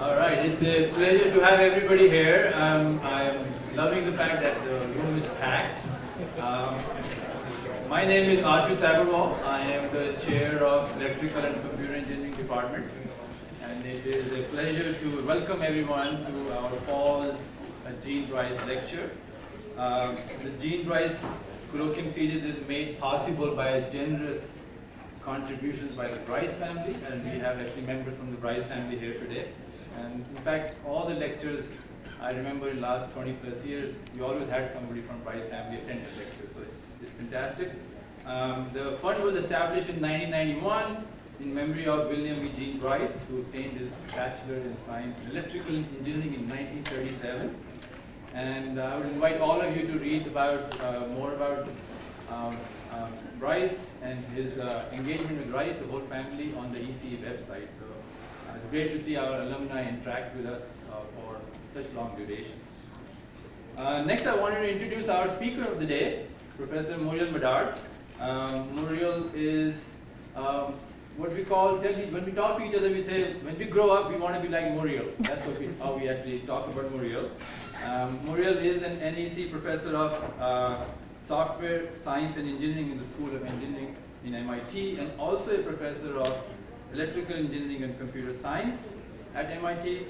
All right, it's a pleasure to have everybody here. I'm loving the fact that the room is packed. My name is Sabharwal. I am the chair of Electrical and Computer Engineering Department. And it is a pleasure to welcome everyone to our fall Jean Brice lecture. The Jean Brice Colloquium series is made possible by generous contributions by the Brice family, and we have actually members from the Brice family here today. And in fact, all the lectures I remember in the last 20 plus years, we always had somebody from Brice family attend the lecture, so it's fantastic. The fund was established in 1991 in memory of William E. Jean Brice, who obtained his Bachelor in Science in Electrical Engineering in 1937. And I would invite all of you to read more about Brice and his engagement with Brice, the whole family, on the ECE website. So it's great to see our alumni interact with us for such long durations. Next, I wanted to introduce our speaker of the day, Professor Muriel Medard. Muriel is what we call, when we talk to each other, we say, when we grow up, we want to be like Muriel. That's how we actually talk about Muriel. Muriel is an NEC professor of software, science and engineering in the School of Engineering in MIT, and also a professor of electrical engineering and computer science at MIT.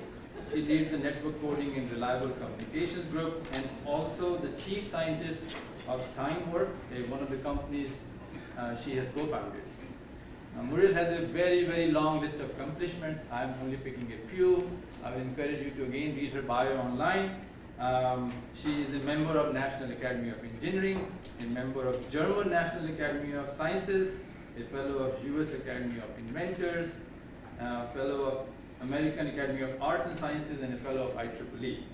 She leads the network coding and reliable communications group, and also the chief scientist of Steinwurf, one of the companies she has co-founded. Muriel has a very, very long list of accomplishments. I'm only picking a few. I would encourage you to again read her bio online. She is a member of National Academy of Engineering, a member of German National Academy of Sciences, a fellow of US Academy of Inventors, a fellow of American Academy of Arts and Sciences, and a fellow of IEEE.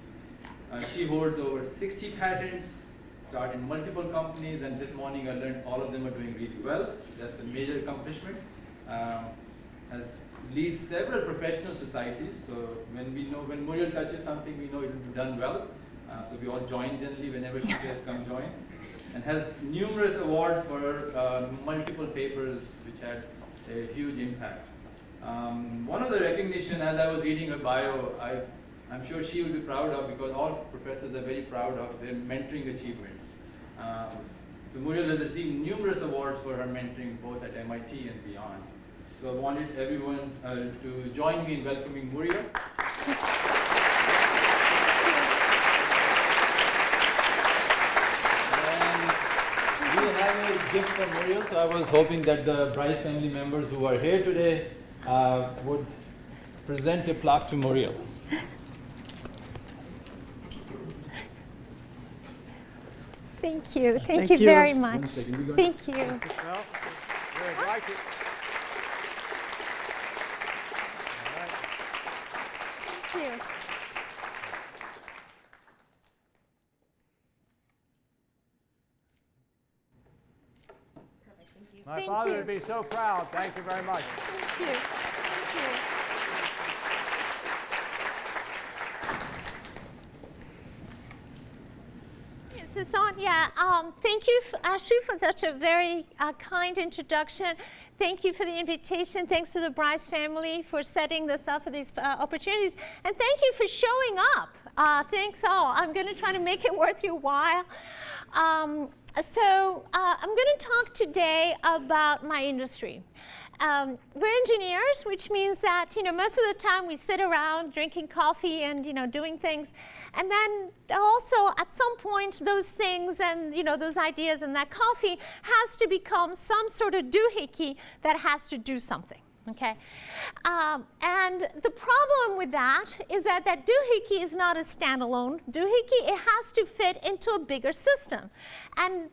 She holds over 60 patents, started in multiple companies, and this morning I learned all of them are doing really well. That's a major accomplishment. Leads several professional societies, so when Muriel touches something, we know it will be done well. So we all join generally whenever she says come join. And has numerous awards for multiple papers which had a huge impact. One of the recognition, as I was reading her bio, I'm sure she will be proud of, because all professors are very proud of their mentoring achievements. So Muriel has received numerous awards for her mentoring both at MIT and beyond. So I wanted everyone to join me in welcoming Muriel. And we have a gift from Muriel, so I was hoping that the Brice family members who are here today would present a plaque to Muriel. Thank you. Thank you very much. Thank you. Very like it. Thank you. My father would be so proud. Thank you very much. Thank you. Thank you. Is this on? Yeah. Thank you, Ashu, for such a very kind introduction. Thank you for the invitation. Thanks to the Brice family for setting this up for these opportunities. And thank you for showing up. Thanks all. I'm going to try to make it worth your while. So I'm going to talk today about my industry. We're engineers, which means that most of the time we sit around drinking coffee and doing things, and then also at some point those things and those ideas and that coffee has to become some sort of doohickey that has to do something. Okay, and the problem with that is that doohickey is not a standalone doohickey. It has to fit into a bigger system, and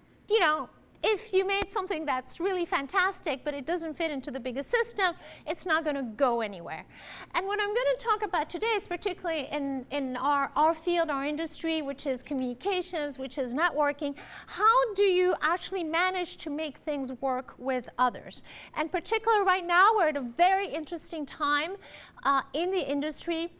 if you made something that's really fantastic, but it doesn't fit into the biggest system, it's not going to go anywhere. And what I'm going to talk about today is particularly in our field, our industry, which is communications, which is networking. How do you actually manage to make things work with others? And particularly right now, we're at a very interesting time in the industry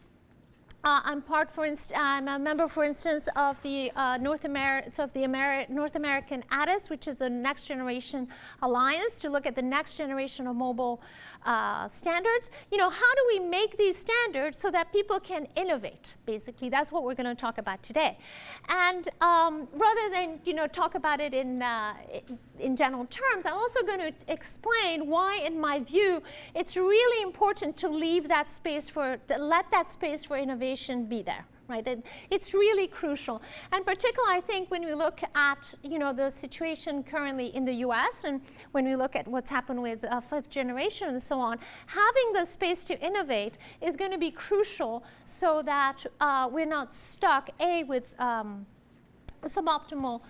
I'm a member, for instance, of the North American ADIS, which is the Next Generation Alliance to look at the next generation of mobile standards. You know, how do we make these standards so that people can innovate? Basically, that's what we're going to talk about today. And rather than talk about it in general terms, I'm also going to explain why, in my view, it's really important to leave that space let that space for innovation be there, right? It's really crucial. And particularly, I think, when we look at the situation currently in the US, and when we look at what's happened with fifth generation and so on, having the space to innovate is going to be crucial so that we're not stuck, with suboptimal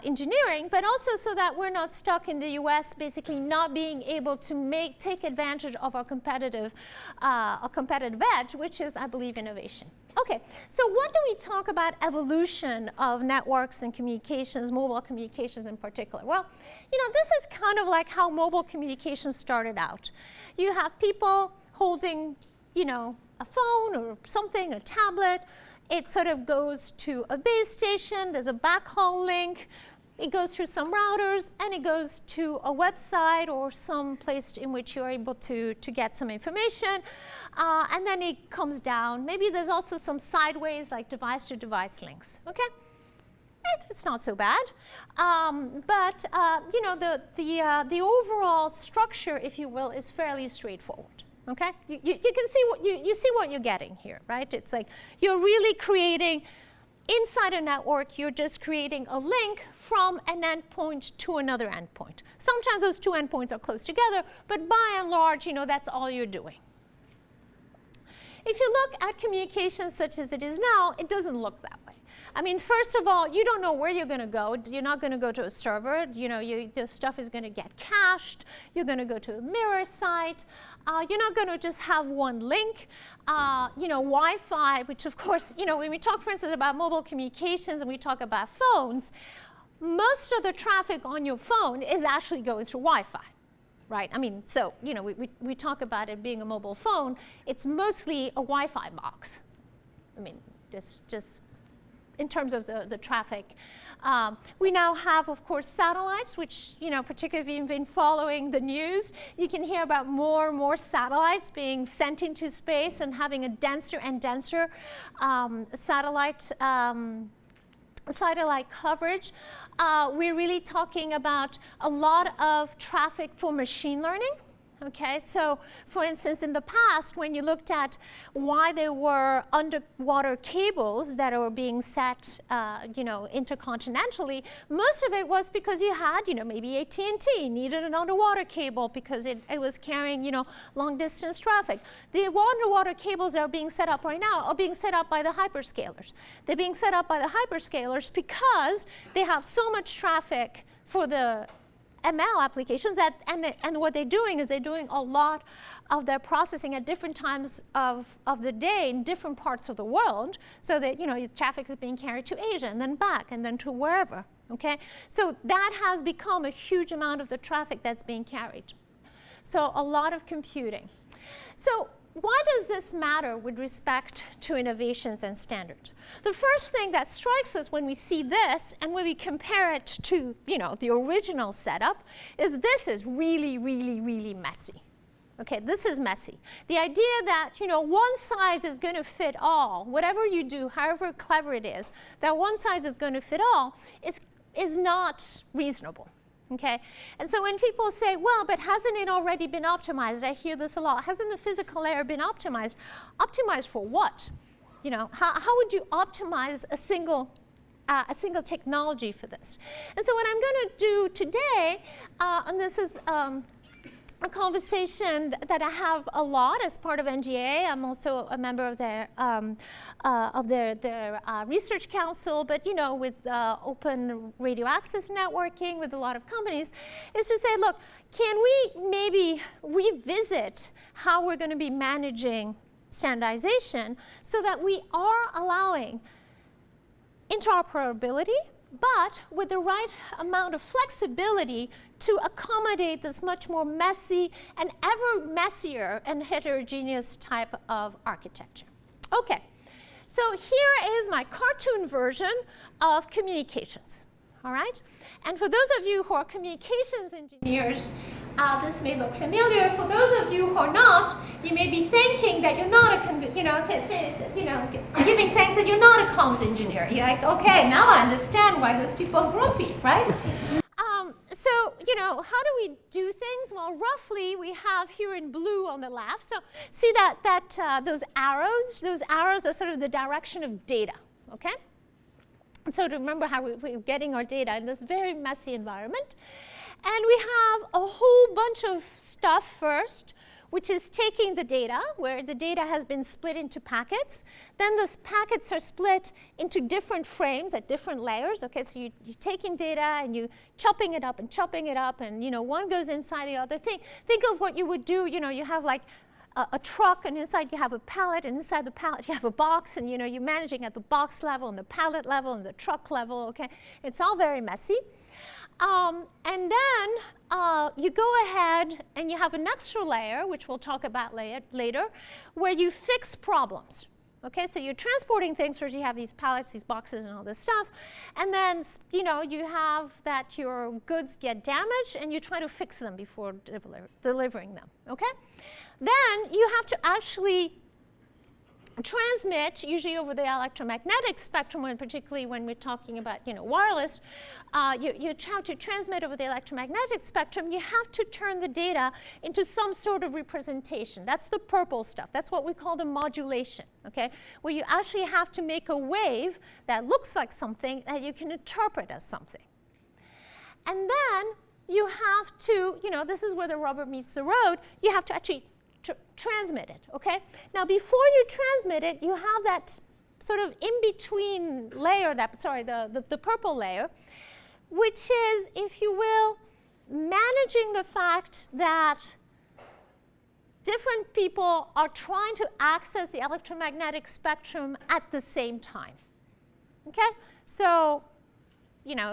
engineering, but also so that we're not stuck in the US basically not being able to take advantage of our competitive edge, which is, I believe, innovation. Okay, so what do we talk about evolution of networks and communications, mobile communications in particular? Well, this is kind of like how mobile communications started out. You have people holding, a phone or something, a tablet. It sort of goes to a base station, there's a backhaul link, it goes through some routers, and it goes to a website or some place in which you're able to get some information, and then it comes down. Maybe there's also some sideways, like device-to-device links, okay? It's not so bad, but the overall structure, if you will, is fairly straightforward. Okay, you can see you see what you're getting here, right? It's like you're really creating inside a network. You're just creating a link from an endpoint to another endpoint. Sometimes those two endpoints are close together, but by and large, that's all you're doing. If you look at communications such as it is now, it doesn't look that way. I mean, first of all, you don't know where you're going to go. You're not going to go to a server. The stuff is going to get cached. You're going to go to a mirror site. You're not going to just have one link. Wi-Fi, which of course, when we talk, for instance, about mobile communications and we talk about phones, most of the traffic on your phone is actually going through Wi-Fi. Right? I mean, so, we talk about it being a mobile phone. It's mostly a Wi-Fi box. I mean, just in terms of the traffic. We now have, of course, satellites, which, particularly if you've been following the news, you can hear about more and more satellites being sent into space and having a denser and denser satellite coverage. We're really talking about a lot of traffic for machine learning. Okay, so for instance, in the past, when you looked at why there were underwater cables that were being set, intercontinentally, most of it was because you had, maybe AT&T needed an underwater cable because it was carrying, long distance traffic. The underwater cables that are being set up right now are being set up by the hyperscalers. They're being set up by the hyperscalers because they have so much traffic for the ML applications and what they're doing is they're doing a lot of their processing at different times of the day in different parts of the world, so that traffic is being carried to Asia and then back and then to wherever. Okay, so that has become a huge amount of the traffic that's being carried. So a lot of computing. So why does this matter with respect to innovations and standards? The first thing that strikes us when we see this and when we compare it to, the original setup is this is really, really, really messy. Okay, this is messy. The idea that, one size is going to fit all, whatever you do, however clever it is, that one size is going to fit all is not reasonable. Okay, and so when people say, well, but hasn't it already been optimized? I hear this a lot. Hasn't the physical layer been optimized? Optimized for what? How would you optimize a single technology for this? And so what I'm going to do today, and this is a conversation that I have a lot as part of NGA. I'm also a member of their research council, but with open radio access networking with a lot of companies, is to say, look, can we maybe revisit how we're going to be managing standardization so that we are allowing interoperability, but with the right amount of flexibility to accommodate this much more messy and ever messier and heterogeneous type of architecture. Okay, So here is my cartoon version of communications, all right? And for those of you who are communications engineers, this may look familiar. For those of you who are not, you may be thinking that you're not a, giving thanks that you're not a comms engineer. You're like, okay, now I understand why those people are grumpy, right? So, how do we do things? Well, roughly, we have here in blue on the left. So, see those arrows are sort of the direction of data, okay? And so to remember how we're getting our data in this very messy environment. And we have a whole bunch of stuff first, which is taking the data, where the data has been split into packets. Then those packets are split into different frames at different layers. Okay, so you're taking data and you're chopping it up, and one goes inside the other thing. Think of what you would do. You have like a truck, and inside you have a pallet, and inside the pallet you have a box, and you're managing at the box level, and the pallet level, and the truck level. Okay, it's all very messy. And then you go ahead and you have an extra layer, which we'll talk about later, where you fix problems. Okay, so you're transporting things where you have these pallets, these boxes, and all this stuff. And then, you have that your goods get damaged, and you try to fix them before delivering them. Okay? Then you have to actually transmit, usually over the electromagnetic spectrum, and particularly when we're talking about wireless, you have to transmit over the electromagnetic spectrum. You have to turn the data into some sort of representation. That's the purple stuff. That's what we call the modulation, okay? Where you actually have to make a wave that looks like something that you can interpret as something. And then you have to, this is where the rubber meets the road, you have to actually transmit it, okay? Now, before you transmit it, you have that sort of in-between layer, the purple layer, which is, if you will, managing the fact that different people are trying to access the electromagnetic spectrum at the same time, okay? So,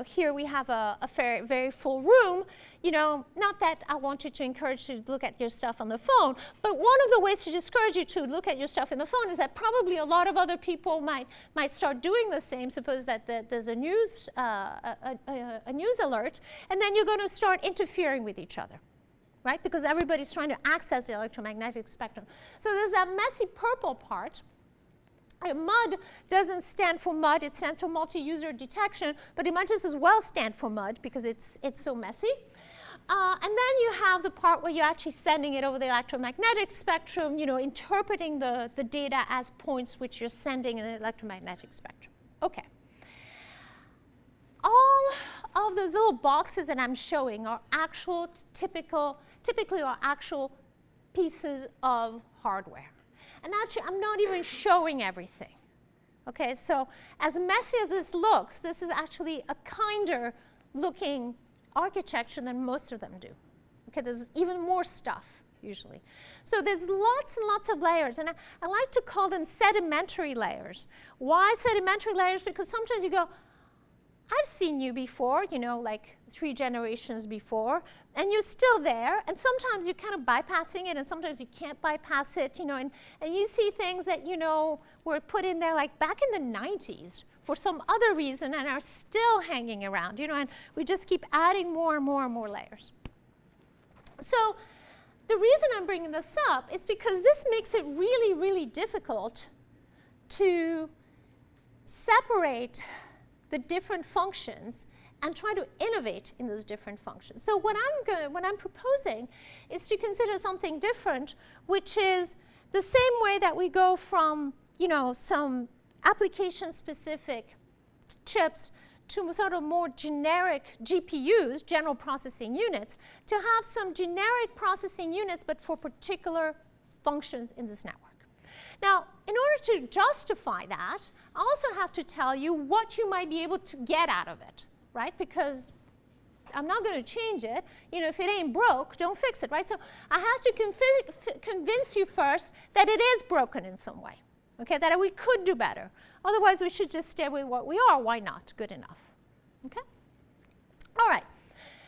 here we have a very, very full room. Not that I want you to encourage you to look at your stuff on the phone, but one of the ways to discourage you to look at your stuff in the phone is that probably a lot of other people might start doing the same. Suppose that there's a news alert, and then you're going to start interfering with each other, right? Because everybody's trying to access the electromagnetic spectrum. So there's that messy purple part. MUD doesn't stand for MUD, it stands for multi-user detection, but it might just as well stand for MUD because it's so messy. And then you have the part where you're actually sending it over the electromagnetic spectrum, interpreting the data as points which you're sending in the electromagnetic spectrum. Okay. All of those little boxes that I'm showing are typically are actual pieces of hardware. And actually, I'm not even showing everything. Okay, so as messy as this looks, this is actually a kinder looking architecture than most of them do. Okay, there's even more stuff, usually. So there's lots and lots of layers, and I like to call them sedimentary layers. Why sedimentary layers? Because sometimes you go, I've seen you before, like 3 generations before, and you're still there, and sometimes you're kind of bypassing it, and sometimes you can't bypass it, and you see things that, were put in there like back in the 90s for some other reason and are still hanging around, and we just keep adding more and more and more layers. So the reason I'm bringing this up is because this makes it really, really difficult to separate the different functions and try to innovate in those different functions. So what I'm proposing is to consider something different, which is the same way that we go from, some application-specific chips to sort of more generic GPUs, general processing units, to have some generic processing units, but for particular functions in this network. Now, in order to justify that, I also have to tell you what you might be able to get out of it, right? Because I'm not going to change it. If it ain't broke, don't fix it, right? So I have to convince you first that it is broken in some way, okay? That we could do better. Otherwise, we should just stay with what we are. Why not? Good enough, okay? All right.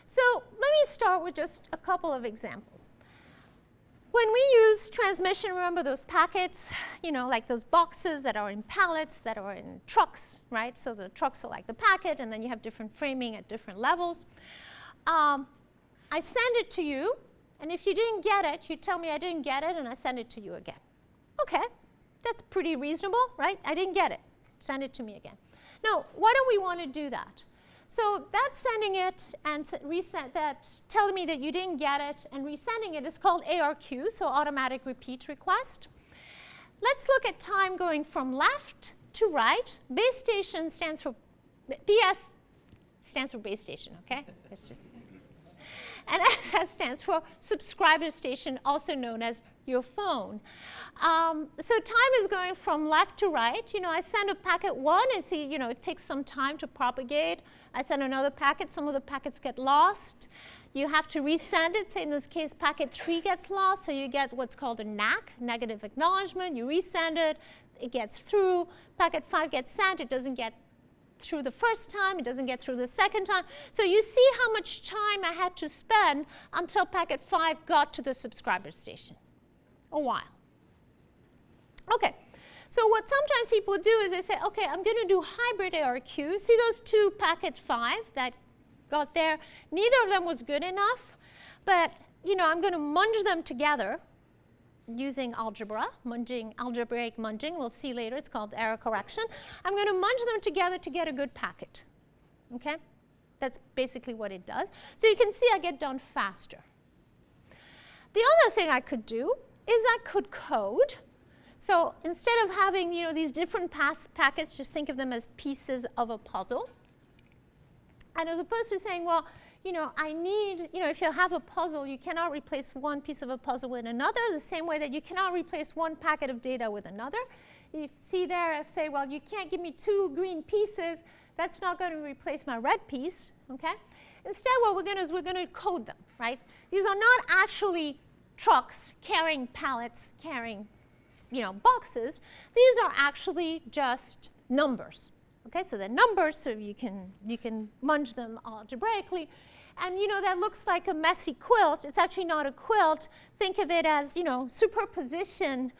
So let me start with just a couple of examples. when we use transmission, remember those packets, like those boxes that are in pallets, that are in trucks, right? So the trucks are like the packet, and then you have different framing at different levels. I send it to you, and if you didn't get it, you tell me I didn't get it, and I send it to you again. Okay, that's pretty reasonable, right? I didn't get it. Send it to me again. Now, why don't we want to do that? So that's sending it and telling me that you didn't get it and resending it is called ARQ, so automatic repeat request. Let's look at time going from left to right. Base station stands for, BS stands for base station, okay? It's just, and SS stands for subscriber station, also known as your phone. So time is going from left to right. I send a packet 1 and see, it takes some time to propagate. I send another packet. Some of the packets get lost. You have to resend it. Say in this case, packet 3 gets lost, so you get what's called a NAC, negative acknowledgement. You resend it. It gets through. Packet 5 gets sent. It doesn't get through the first time. It doesn't get through the second time. So you see how much time I had to spend until packet 5 got to the subscriber station. A while. Okay, so what sometimes people do is they say, okay, I'm going to do hybrid ARQ. See those 2 packet 5 that got there? Neither of them was good enough, but I'm going to munge them together using algebra, algebraic munging. We'll see later. It's called error correction. I'm going to munge them together to get a good packet. Okay, that's basically what it does. So you can see I get done faster. The other thing I could do is I could code. So instead of having these different packets, just think of them as pieces of a puzzle. And as opposed to saying, well, I need, if you have a puzzle, you cannot replace one piece of a puzzle with another, the same way that you cannot replace one packet of data with another. You see there, I say, well, you can't give me 2 green pieces. That's not going to replace my red piece, okay? Instead, what we're going to do is we're going to code them, right? These are not actually trucks carrying pallets, carrying, boxes. These are actually just numbers. Okay, so they're numbers, so you can munge them algebraically. And that looks like a messy quilt. It's actually not a quilt. Think of it as, superposition,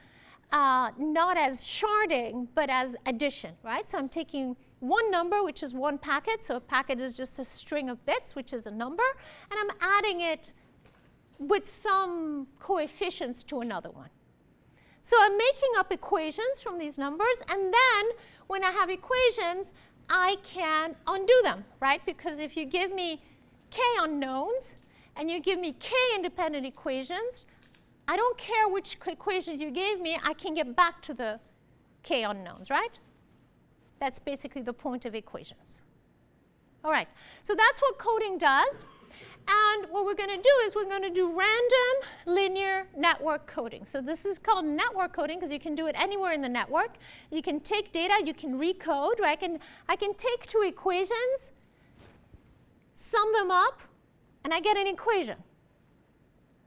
not as sharding, but as addition, right? So I'm taking one number, which is one packet. So a packet is just a string of bits, which is a number. And I'm adding it with some coefficients to another one. So I'm making up equations from these numbers, and then when I have equations, I can undo them, right? Because if you give me k unknowns and you give me k independent equations, I don't care which equations you gave me, I can get back to the k unknowns, right? That's basically the point of equations. All right, so that's what coding does. And what we're going to do is we're going to do random linear network coding. So this is called network coding because you can do it anywhere in the network. You can take data, you can recode, right? I can take 2 equations, sum them up, and I get an equation,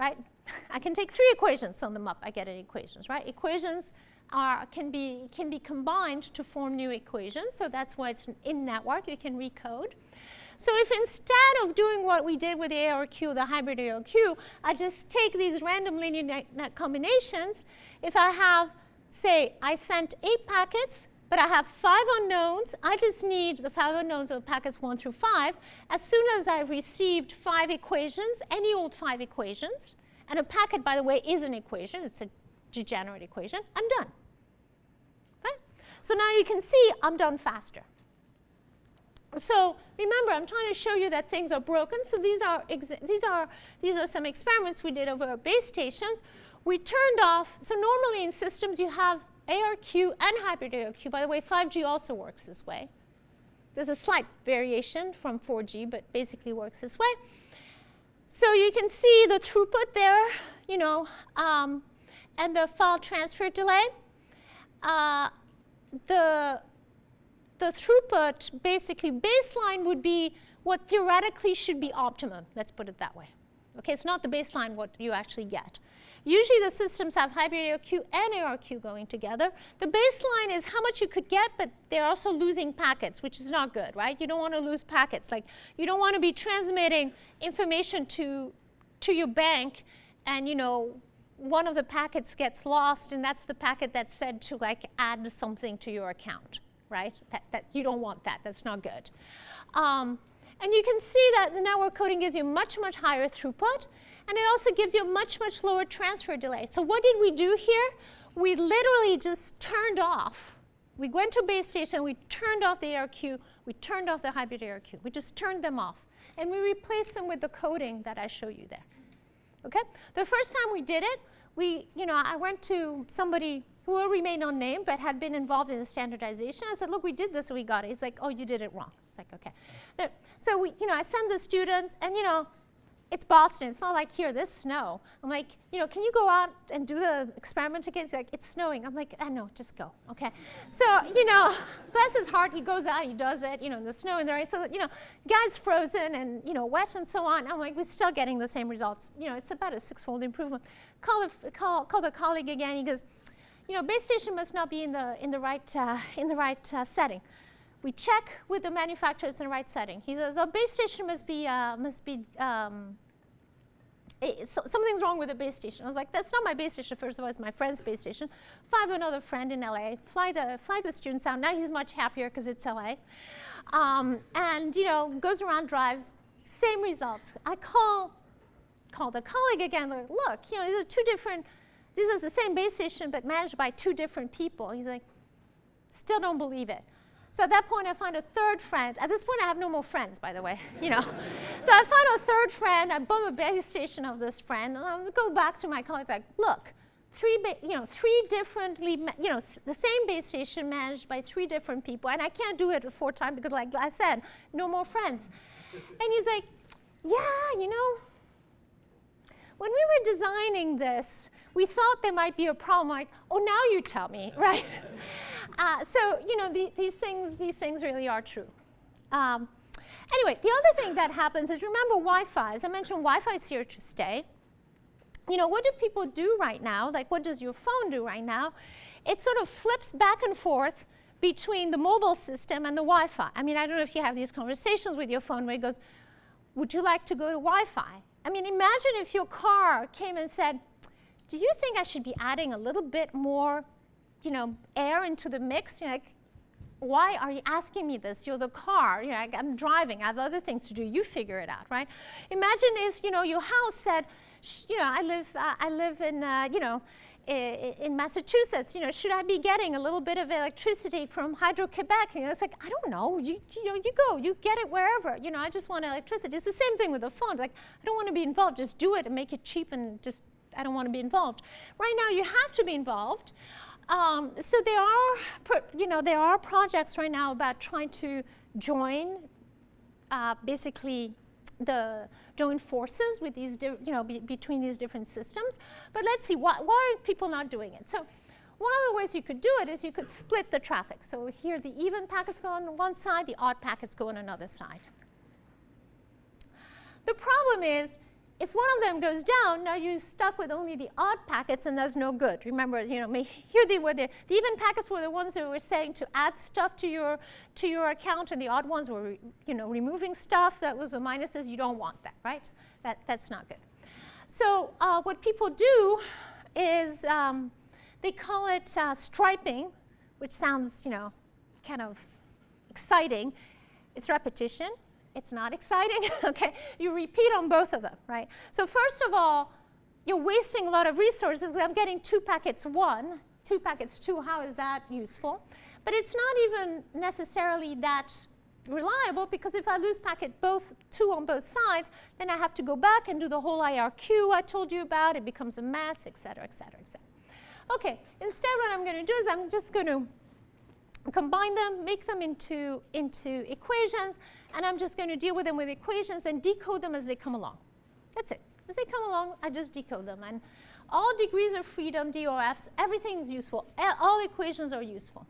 right? I can take 3 equations, sum them up, I get an equation, right? Equations can be combined to form new equations. So that's why it's an in-network. You can recode. So if instead of doing what we did with the ARQ, the hybrid ARQ, I just take these random linear net combinations, if I have, say, I sent 8 packets, but I have 5 unknowns, I just need the 5 unknowns of packets 1 through 5. As soon as I've received 5 equations, any old 5 equations, and a packet, by the way, is an equation, it's a degenerate equation, I'm done. Right? So now you can see I'm done faster. So remember, I'm trying to show you that things are broken. So these are some experiments we did over our base stations. We turned off, so normally in systems you have ARQ and hybrid ARQ. By the way, 5G also works this way. There's a slight variation from 4G, but basically works this way. So you can see the throughput there, and the file transfer delay. The throughput, basically, baseline would be what theoretically should be optimum. Let's put it that way. Okay, it's not the baseline what you actually get. Usually the systems have hybrid ARQ and ARQ going together. The baseline is how much you could get, but they're also losing packets, which is not good, right? You don't want to lose packets. Like, you don't want to be transmitting information to your bank and, one of the packets gets lost, and that's the packet that's said to like add something to your account, right? That you don't want that. That's not good. And you can see that the network coding gives you much, much higher throughput, and it also gives you a much, much lower transfer delay. So what did we do here? We literally just turned off. We went to base station, we turned off the ARQ, we turned off the hybrid ARQ. We just turned them off. And we replaced them with the coding that I show you there. Okay? The first time we did it, I went to somebody who will remain unnamed but had been involved in the standardization. I said, look, we did this and we got it. He's like, oh, you did it wrong. It's like, okay. So I send the students, and it's Boston. It's not like here, there's snow. I'm like, can you go out and do the experiment again? He's like, it's snowing. I'm like, no, just go, okay? So, bless his heart, he goes out, he does it, in the snow and the rain. So, guy's frozen and, wet and so on. I'm like, we're still getting the same results. It's about a 6-fold improvement. Call the colleague again. He goes, base station must not be in the right setting. We check with the manufacturer it's in the right setting. He says, oh, base station something's wrong with the base station. I was like, that's not my base station. First of all, it's my friend's base station. I have another friend in LA. Fly the students out. Now he's much happier because it's LA. And goes around, drives, same results. I call the colleague again. Like, look, these are two different. This is the same base station, but managed by two different people. He's like, still don't believe it. So at that point, I find a third friend. At this point, I have no more friends, by the way. So I find a third friend. I bum a base station of this friend, and I go back to my colleagues like, look, three differently, the same base station managed by 3 different people, and I can't do it 4 times because, like I said, no more friends. And he's like, yeah, when we were designing this, we thought there might be a problem. Like, oh, now you tell me, right? So these things really are true. Anyway, the other thing that happens is, remember Wi-Fi. As I mentioned, Wi-Fi is here to stay. What do people do right now? Like, what does your phone do right now? It sort of flips back and forth between the mobile system and the Wi-Fi. I mean, I don't know if you have these conversations with your phone where it goes, would you like to go to Wi-Fi? I mean, imagine if your car came and said, do you think I should be adding a little bit more, air into the mix? Why are you asking me this? You're the car. I'm driving. I have other things to do. You figure it out, right? Imagine if, your house said, I live in Massachusetts. Should I be getting a little bit of electricity from Hydro-Quebec? It's like, I don't know. You go. You get it wherever. I just want electricity. It's the same thing with the phone. It's like, I don't want to be involved. Just do it and make it cheap and just. I don't want to be involved. Right now, you have to be involved. So there are projects right now about trying to join, basically, join forces with these, between these different systems. But let's see, why are people not doing it? So one of the ways you could do it is you could split the traffic. So here, the even packets go on one side, the odd packets go on another side. The problem is, if one of them goes down, now you're stuck with only the odd packets, and that's no good. Remember, here they were the even packets were the ones that were saying to add stuff to your account, and the odd ones were, removing stuff. That was the minuses. You don't want that, right? That's not good. So what people do is they call it striping, which sounds, kind of exciting. It's repetition. It's not exciting, okay? You repeat on both of them, right? So first of all, you're wasting a lot of resources because I'm getting 2 packets 1, 2 packets 2. How is that useful? But it's not even necessarily that reliable, because if I lose packet 2 on both sides, then I have to go back and do the whole IRQ I told you about. It becomes a mess, et cetera, et cetera, et cetera. Okay, instead what I'm going to do is I'm just going to combine them, make them into equations, and I'm just going to deal with them with equations and decode them as they come along. That's it. As they come along, I just decode them. And all degrees of freedom, DOFs, everything is useful. All equations are useful.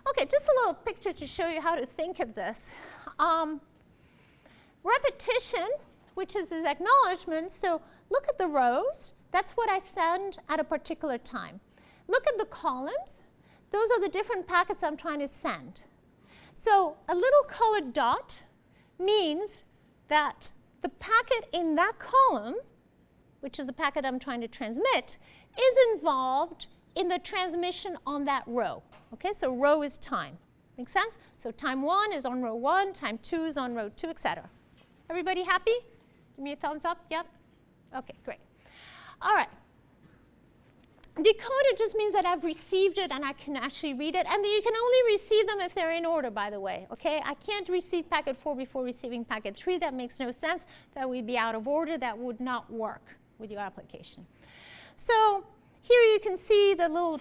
Okay, just a little picture to show you how to think of this. Repetition, which is this acknowledgement. So look at the rows. That's what I send at a particular time. Look at the columns. Those are the different packets I'm trying to send. So a little colored dot means that the packet in that column, which is the packet I'm trying to transmit, is involved in the transmission on that row. Okay, so row is time. Make sense? So time 1 is on row 1, time 2 is on row 2, etc. Everybody happy? Give me a thumbs up. Yep. Okay, great. All right. Decoded just means that I've received it and I can actually read it. And you can only receive them if they're in order, by the way. Okay? I can't receive packet 4 before receiving packet 3. That makes no sense. That would be out of order. That would not work with your application. So here you can see the little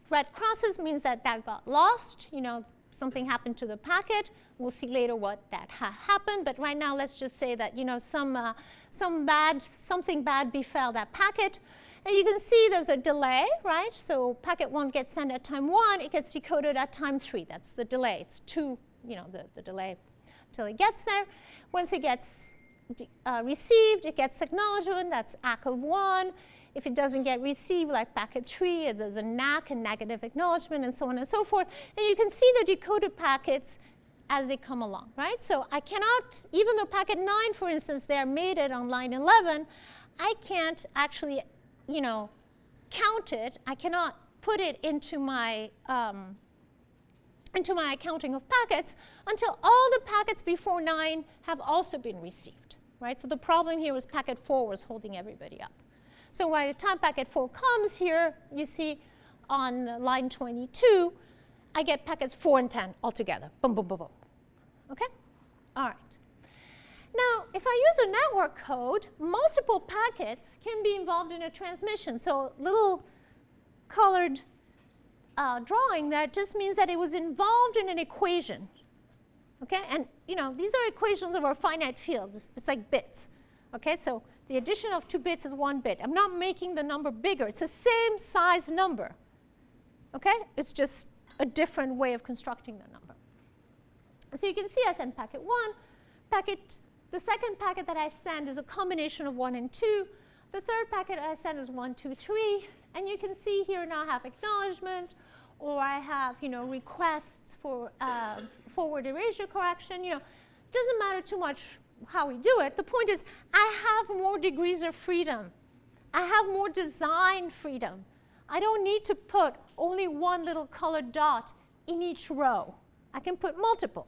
red crosses means that got lost. You know, something happened to the packet. We'll see later what that happened. But right now, let's just say that, you know, something bad befell that packet. And you can see there's a delay, right? So packet 1 gets sent at time 1. It gets decoded at time 3. That's the delay. It's 2, you know, the delay until it gets there. Once it gets received, it gets acknowledgement. That's ACK of 1. If it doesn't get received, like packet 3, there's a NAC, a negative acknowledgement, and so on and so forth. And you can see the decoded packets as they come along, right? So I cannot, even though packet 9, for instance, they're made it on line 11, I can't actually, you know, count it. I cannot put it into my accounting of packets until all the packets before 9 have also been received, right? So the problem here was packet 4 was holding everybody up. So by the time packet 4 comes here, you see on line 22, I get packets 4 and 10 all together. Boom, boom, boom, boom. Okay? All right. Now, if I use a network code, multiple packets can be involved in a transmission. So little colored drawing that just means that it was involved in an equation. Okay? And, you know, these are equations over finite fields. It's like bits. Okay? So the addition of 2 bits is 1 bit. I'm not making the number bigger. It's the same size number. Okay? It's just a different way of constructing the number. So you can see I send packet 1. The second packet that I send is a combination of 1 and 2. The third packet I send is 1, 2, 3. And you can see here now I have acknowledgements, or I have, you know, requests for forward erasure correction. You know, it doesn't matter too much how we do it. The point is I have more degrees of freedom. I have more design freedom. I don't need to put only one little colored dot in each row. I can put multiple.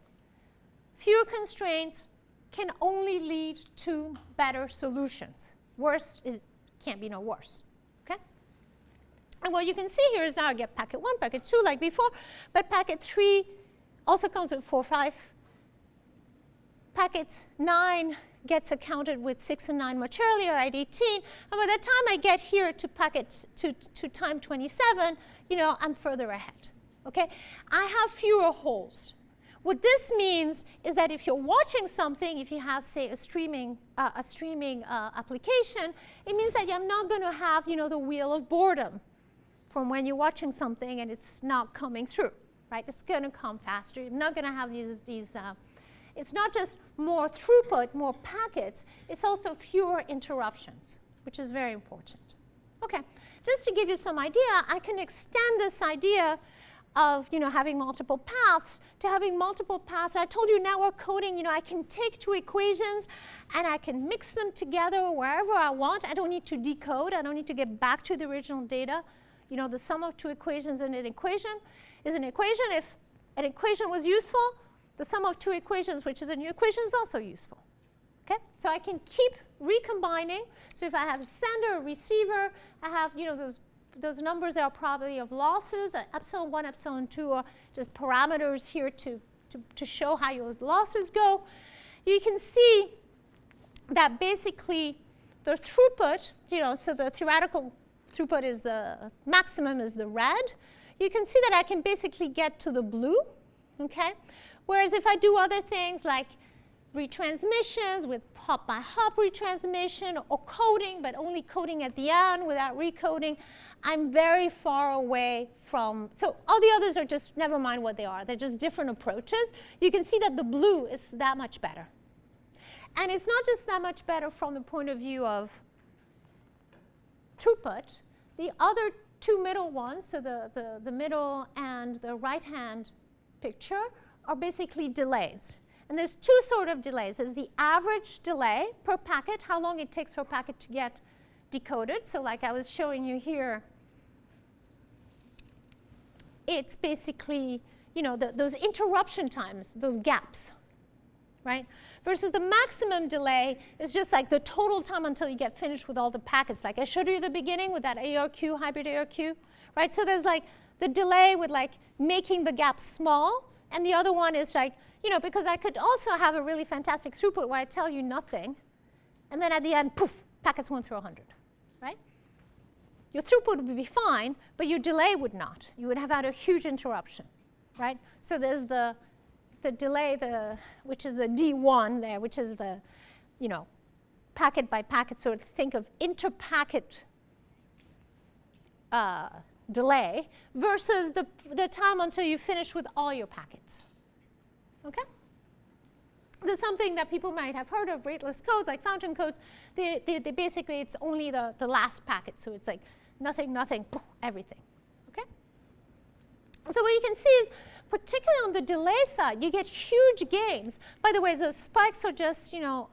Fewer constraints can only lead to better solutions. Worse can't be no worse. Okay? And what you can see here is now I get packet 1, packet 2 like before, but packet 3 also comes with 4, 5. Packet 9 gets accounted with 6 and 9 much earlier at 18. And by the time I get here to packet to time 27, you know, I'm further ahead. Okay? I have fewer holes. What this means is that if you're watching something, if you have, say, a streaming application, it means that I'm not going to have, you know, the wheel of boredom from when you're watching something and it's not coming through, right? It's going to come faster. You're not going to have these it's not just more throughput, more packets, it's also fewer interruptions, which is very important. Okay, just to give you some idea, I can extend this idea of, you know, having multiple paths to having multiple paths. I told you network coding, you know, I can take 2 equations and I can mix them together wherever I want. I don't need to decode. I don't need to get back to the original data. You know, the sum of 2 equations in an equation is an equation. If an equation was useful, the sum of 2 equations, which is a new equation, is also useful. Okay? So I can keep recombining. So if I have a sender, a receiver, I have, you know, those numbers that are probability of losses, epsilon 1, epsilon 2 are just parameters here to show how your losses go. You can see that basically the throughput, you know, so the theoretical throughput is the maximum is the red. You can see that I can basically get to the blue, okay? Whereas if I do other things like retransmissions with hop-by-hop retransmission or coding, but only coding at the end without recoding, I'm very far away from, so all the others are just, never mind what they are. They're just different approaches. You can see that the blue is that much better. And it's not just that much better from the point of view of throughput. The other 2 middle ones, so the middle and the right-hand picture, are basically delays. And there's 2 sort of delays. There's the average delay per packet, how long it takes for a packet to get decoded. So like I was showing you here, it's basically, you know, those interruption times, those gaps, right? Versus the maximum delay is just like the total time until you get finished with all the packets. Like I showed you at the beginning with that ARQ, hybrid ARQ, right? So there's like the delay with like making the gap small, and the other one is like, you know, because I could also have a really fantastic throughput where I tell you nothing, and then at the end, poof, packets went through 100, right? Your throughput would be fine, but your delay would not. You would have had a huge interruption, right? So there's the delay, which is the D1 there, which is the, you know, packet by packet. So think of inter-packet delay versus the time until you finish with all your packets. Okay? There's something that people might have heard of, rateless codes, like fountain codes. They basically, it's only the last packet. So it's like nothing, nothing, poof, everything. Okay? So what you can see is, particularly on the delay side, you get huge gains. By the way, those spikes are just, you know,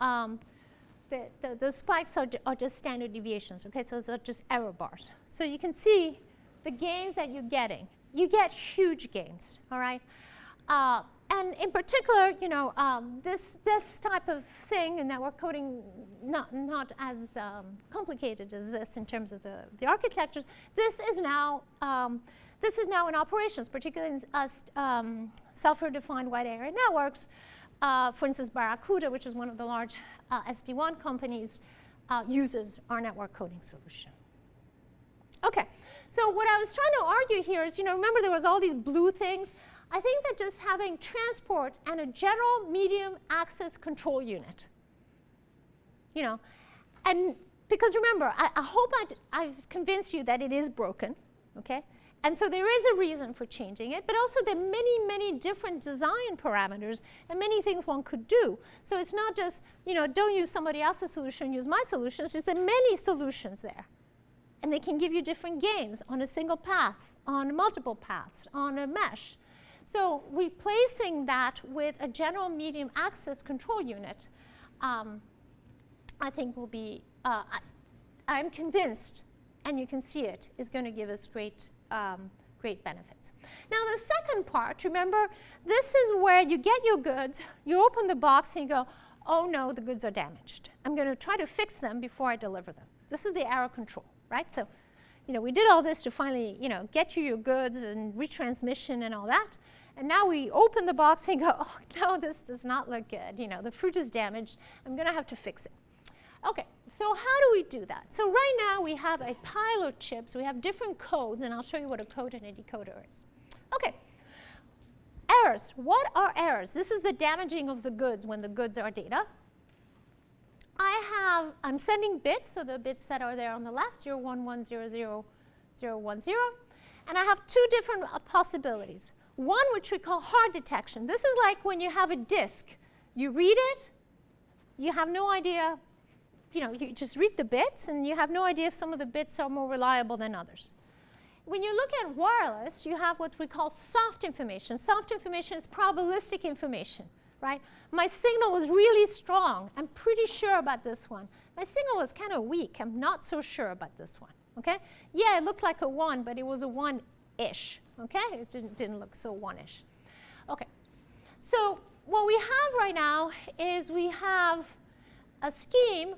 the spikes are just standard deviations. Okay? So those are just error bars. So you can see the gains that you're getting. You get huge gains, all right? And in particular, you know, this type of thing in network coding, not as complicated as this in terms of the architectures. This is now in operations, particularly in software-defined wide area networks. For instance, Barracuda, which is one of the large SD1 companies, uses our network coding solution. Okay, so what I was trying to argue here is, you know, remember there was all these blue things. I think that just having transport and a general medium access control unit, you know, and because remember, I hope I've convinced you that it is broken, okay? And so there is a reason for changing it, but also there are many, many different design parameters and many things one could do. So it's not just, you know, don't use somebody else's solution, use my solution. It's just there are many solutions there. And they can give you different gains on a single path, on multiple paths, on a mesh. So replacing that with a general medium access control unit, I think will be, I'm convinced, and you can see it, is going to give us great benefits. Now the second part, remember, this is where you get your goods, you open the box and you go, oh no, the goods are damaged. I'm going to try to fix them before I deliver them. This is the error control, right? So, you know, we did all this to finally, you know, get you your goods and retransmission and all that. And now we open the box and go, oh no, this does not look good. You know, the fruit is damaged. I'm going to have to fix it. Okay, so how do we do that? So right now we have a pile of chips. We have different codes, and I'll show you what a code and a decoder is. Okay, errors. What are errors? This is the damaging of the goods when the goods are data. I'm sending bits, so the bits that are there on the left, 0, 1, 1, 0, 0, 0, 1, 0. And I have two different possibilities. One, which we call hard detection. This is like when you have a disk. You read it, you have no idea, you know, you just read the bits, and you have no idea if some of the bits are more reliable than others. When you look at wireless, you have what we call soft information. Soft information is probabilistic information, right? My signal was really strong. I'm pretty sure about this one. My signal was kind of weak. I'm not so sure about this one, okay? Yeah, it looked like a 1, but it was a 1-ish, okay? It didn't look so 1-ish. Okay, so what we have right now is we have a scheme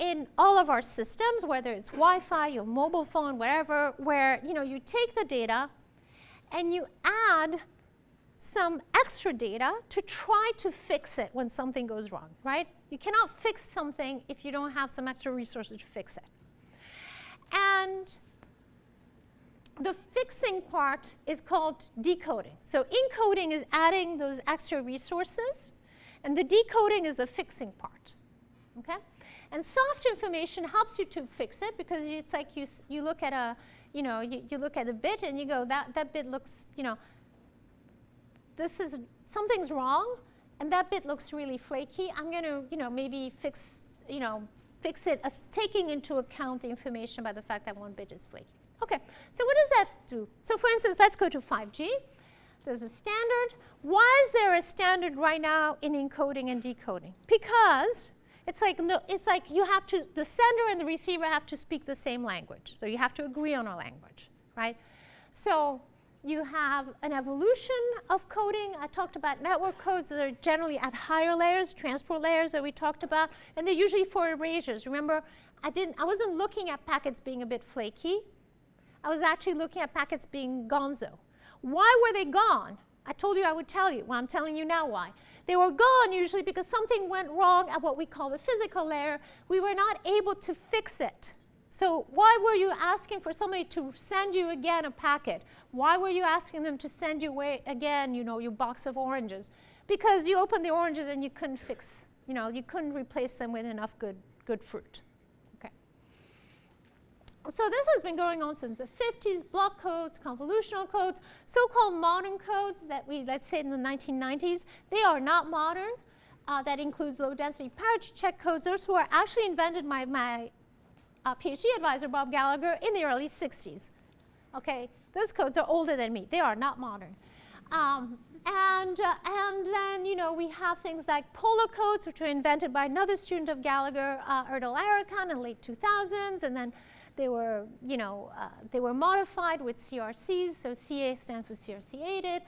in all of our systems, whether it's Wi-Fi, your mobile phone, wherever, where, you know, you take the data and you add some extra data to try to fix it when something goes wrong, right? You cannot fix something if you don't have some extra resources to fix it. And the fixing part is called decoding. So encoding is adding those extra resources, and the decoding is the fixing part, okay? And soft information helps you to fix it because it's like you look at a, you know, you look at a bit and you go, that bit looks, you know, this is, something's wrong, and that bit looks really flaky. I'm going to, you know, maybe fix it as taking into account the information about the fact that one bit is flaky. Okay, so what does that do? So for instance, let's go to 5G. There's a standard. Why is there a standard right now in encoding and decoding? Because It's like, no, it's like you have to, the sender and the receiver have to speak the same language. So you have to agree on a language, right? So you have an evolution of coding. I talked about network codes that are generally at higher layers, transport layers that we talked about, and they're usually for erasures. Remember, I wasn't looking at packets being a bit flaky. I was actually looking at packets being gonzo. Why were they gone? I told you I would tell you. Well, I'm telling you now why. They were gone usually because something went wrong at what we call the physical layer. We were not able to fix it. So why were you asking for somebody to send you again a packet? Why were you asking them to send you away again, you know, your box of oranges? Because you opened the oranges and you couldn't fix, you know, you couldn't replace them with enough good fruit. Okay. So this has been going on since the 50s, block codes, convolutional codes, so-called modern codes that we, let's say in the 1990s, they are not modern. That includes low-density parity check codes. Those were actually invented by my PhD advisor, Bob Gallagher, in the early 60s. Okay, those codes are older than me. They are not modern. And then, you know, we have things like Polo codes, which were invented by another student of Gallagher, Erdal Arakan, in the late 2000s, and then they were, you know, they were modified with CRCs, so CA stands for CRC-aided.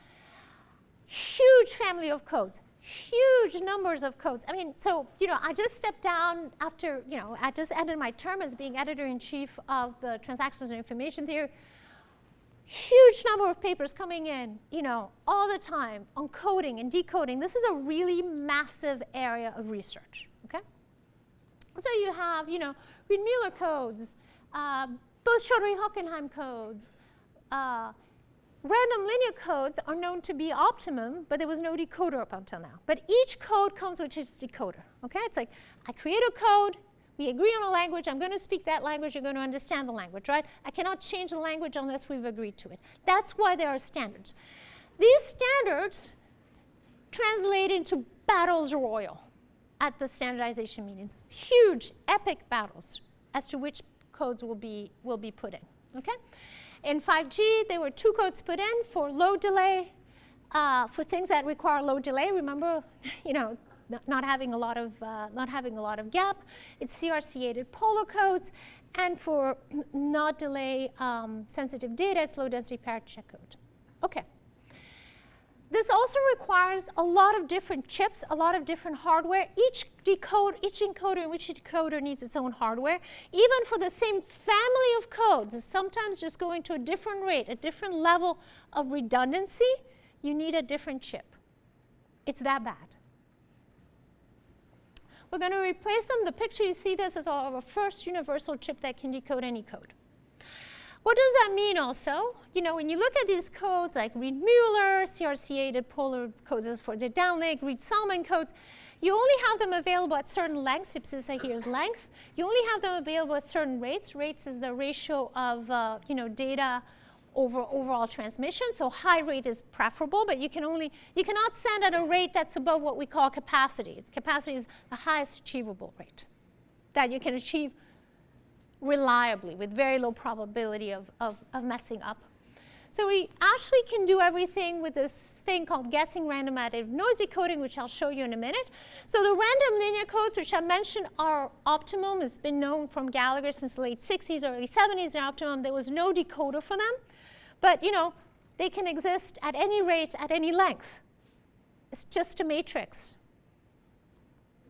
Huge family of codes. Huge numbers of codes. I mean, so, you know, I just stepped down after, you know, I just ended my term as being editor-in-chief of the Transactions and Information Theory. Huge number of papers coming in, you know, all the time on coding and decoding. This is a really massive area of research, okay? So you have, you know, Reed-Muller codes, both Chaudhry-Hockenheim codes, random linear codes are known to be optimum, but there was no decoder up until now. But each code comes with its decoder, okay? It's like, I create a code, we agree on a language, I'm going to speak that language, you're going to understand the language, right? I cannot change the language unless we've agreed to it. That's why there are standards. These standards translate into battles royal at the standardization meetings. Huge, epic battles as to which codes will be put in, okay? In 5G, there were 2 codes put in for low delay, for things that require low delay. Remember, you know, not having a lot of gap. It's CRC-aided Polo codes, and for not delay sensitive data, it's low density parity check code. Okay. This also requires a lot of different chips, a lot of different hardware. Each encoder and which decoder needs its own hardware. Even for the same family of codes, sometimes just going to a different rate, a different level of redundancy, you need a different chip. It's that bad. We're going to replace them. The picture you see, this is our first universal chip that can decode any code. What does that mean also? You know, when you look at these codes like Reed-Muller, CRC-aided Polar codes is for the downlink, Reed-Solomon codes, you only have them available at certain lengths. Ipsisa here is length. You only have them available at certain rates. Rates is the ratio of you know, data over overall transmission. So high rate is preferable, but you cannot send at a rate that's above what we call capacity. Capacity is the highest achievable rate that you can achieve reliably with very low probability of messing up. So we actually can do everything with this thing called guessing random additive noise decoding, which I'll show you in a minute. So the random linear codes, which I mentioned, are optimum. It's been known from Gallagher since the late 60s, early 70s, they're optimum. There was no decoder for them. But, you know, they can exist at any rate, at any length. It's just a matrix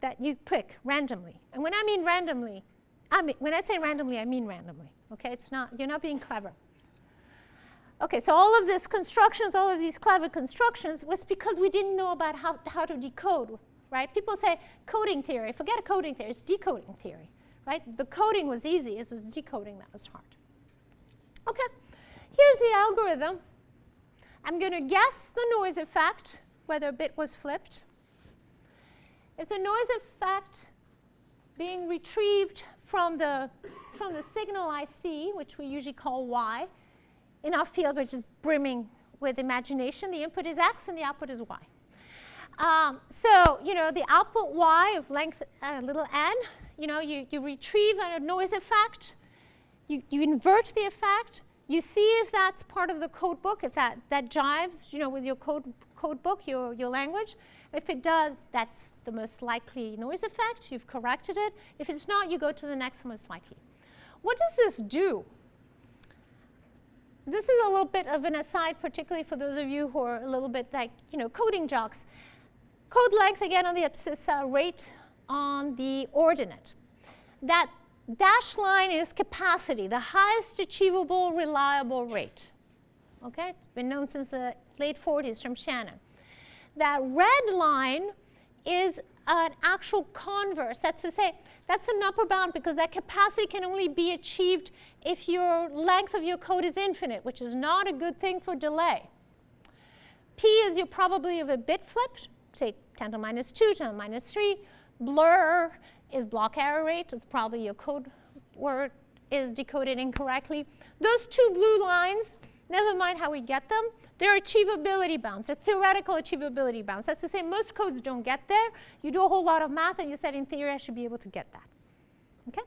that you pick randomly. And when I mean randomly, when I say randomly, I mean randomly. Okay, it's not, you're not being clever. Okay, so all of these constructions, all of these clever constructions was because we didn't know about how to decode, right? People say coding theory. Forget a coding theory, it's decoding theory, right? The coding was easy, it was decoding that was hard. Okay, here's the algorithm. I'm going to guess the noise effect, whether a bit was flipped. If the noise effect being retrieved from the signal I see, which we usually call Y, in our field, which is brimming with imagination, the input is X and the output is Y. So, you know, the output Y of length little n, you know, you retrieve a noise effect, you invert the effect, you see if that's part of the code book, if that jives, with your code book, your language. If it does, that's the most likely noise effect. You've corrected it. If it's not, you go to the next most likely. What does this do? This is a little bit of an aside, particularly for those of you who are a little bit like, coding jocks. Code length, again, on the abscissa, rate on the ordinate. That dashed line is capacity, the highest achievable reliable rate. Okay, it's been known since the late 40s from Shannon. That red line is an actual converse. That's to say, that's an upper bound because that capacity can only be achieved if your length of your code is infinite, which is not a good thing for delay. P is your probability of a bit flipped, say 10 to the minus 2, 10 to the minus 3. Blur is block error rate. It's probably your code word is decoded incorrectly. Those two blue lines, never mind how we get them, they're achievability bounds. They're theoretical achievability bounds. That's to say, most codes don't get there. You do a whole lot of math, and you said, in theory, I should be able to get that. Okay?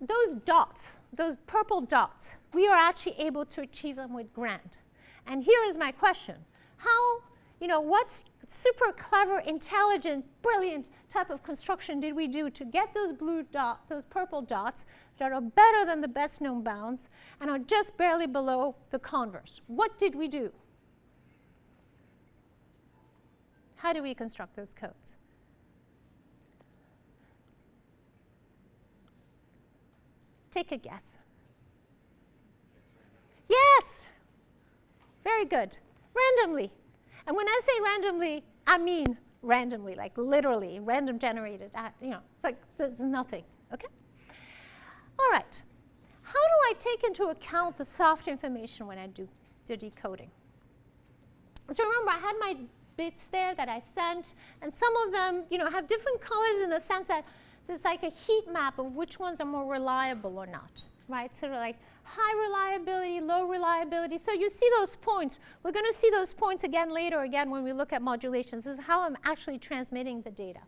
Those dots, those purple dots, we are actually able to achieve them with Grand. And here is my question. How, what super clever, intelligent, brilliant type of construction did we do to get those blue dots, those purple dots that are better than the best known bounds and are just barely below the converse? What did we do? How do we construct those codes? Take a guess. Yes! Very good. Randomly. And when I say randomly, I mean randomly, like literally, random generated. It's like there's nothing, okay? All right. How do I take into account the soft information when I do the decoding? So remember, I had my bits there that I sent, and some of them, have different colors in the sense that there's like a heat map of which ones are more reliable or not, right? Sort of like high reliability, low reliability. So you see those points. We're going to see those points again later, when we look at modulations. This is how I'm actually transmitting the data.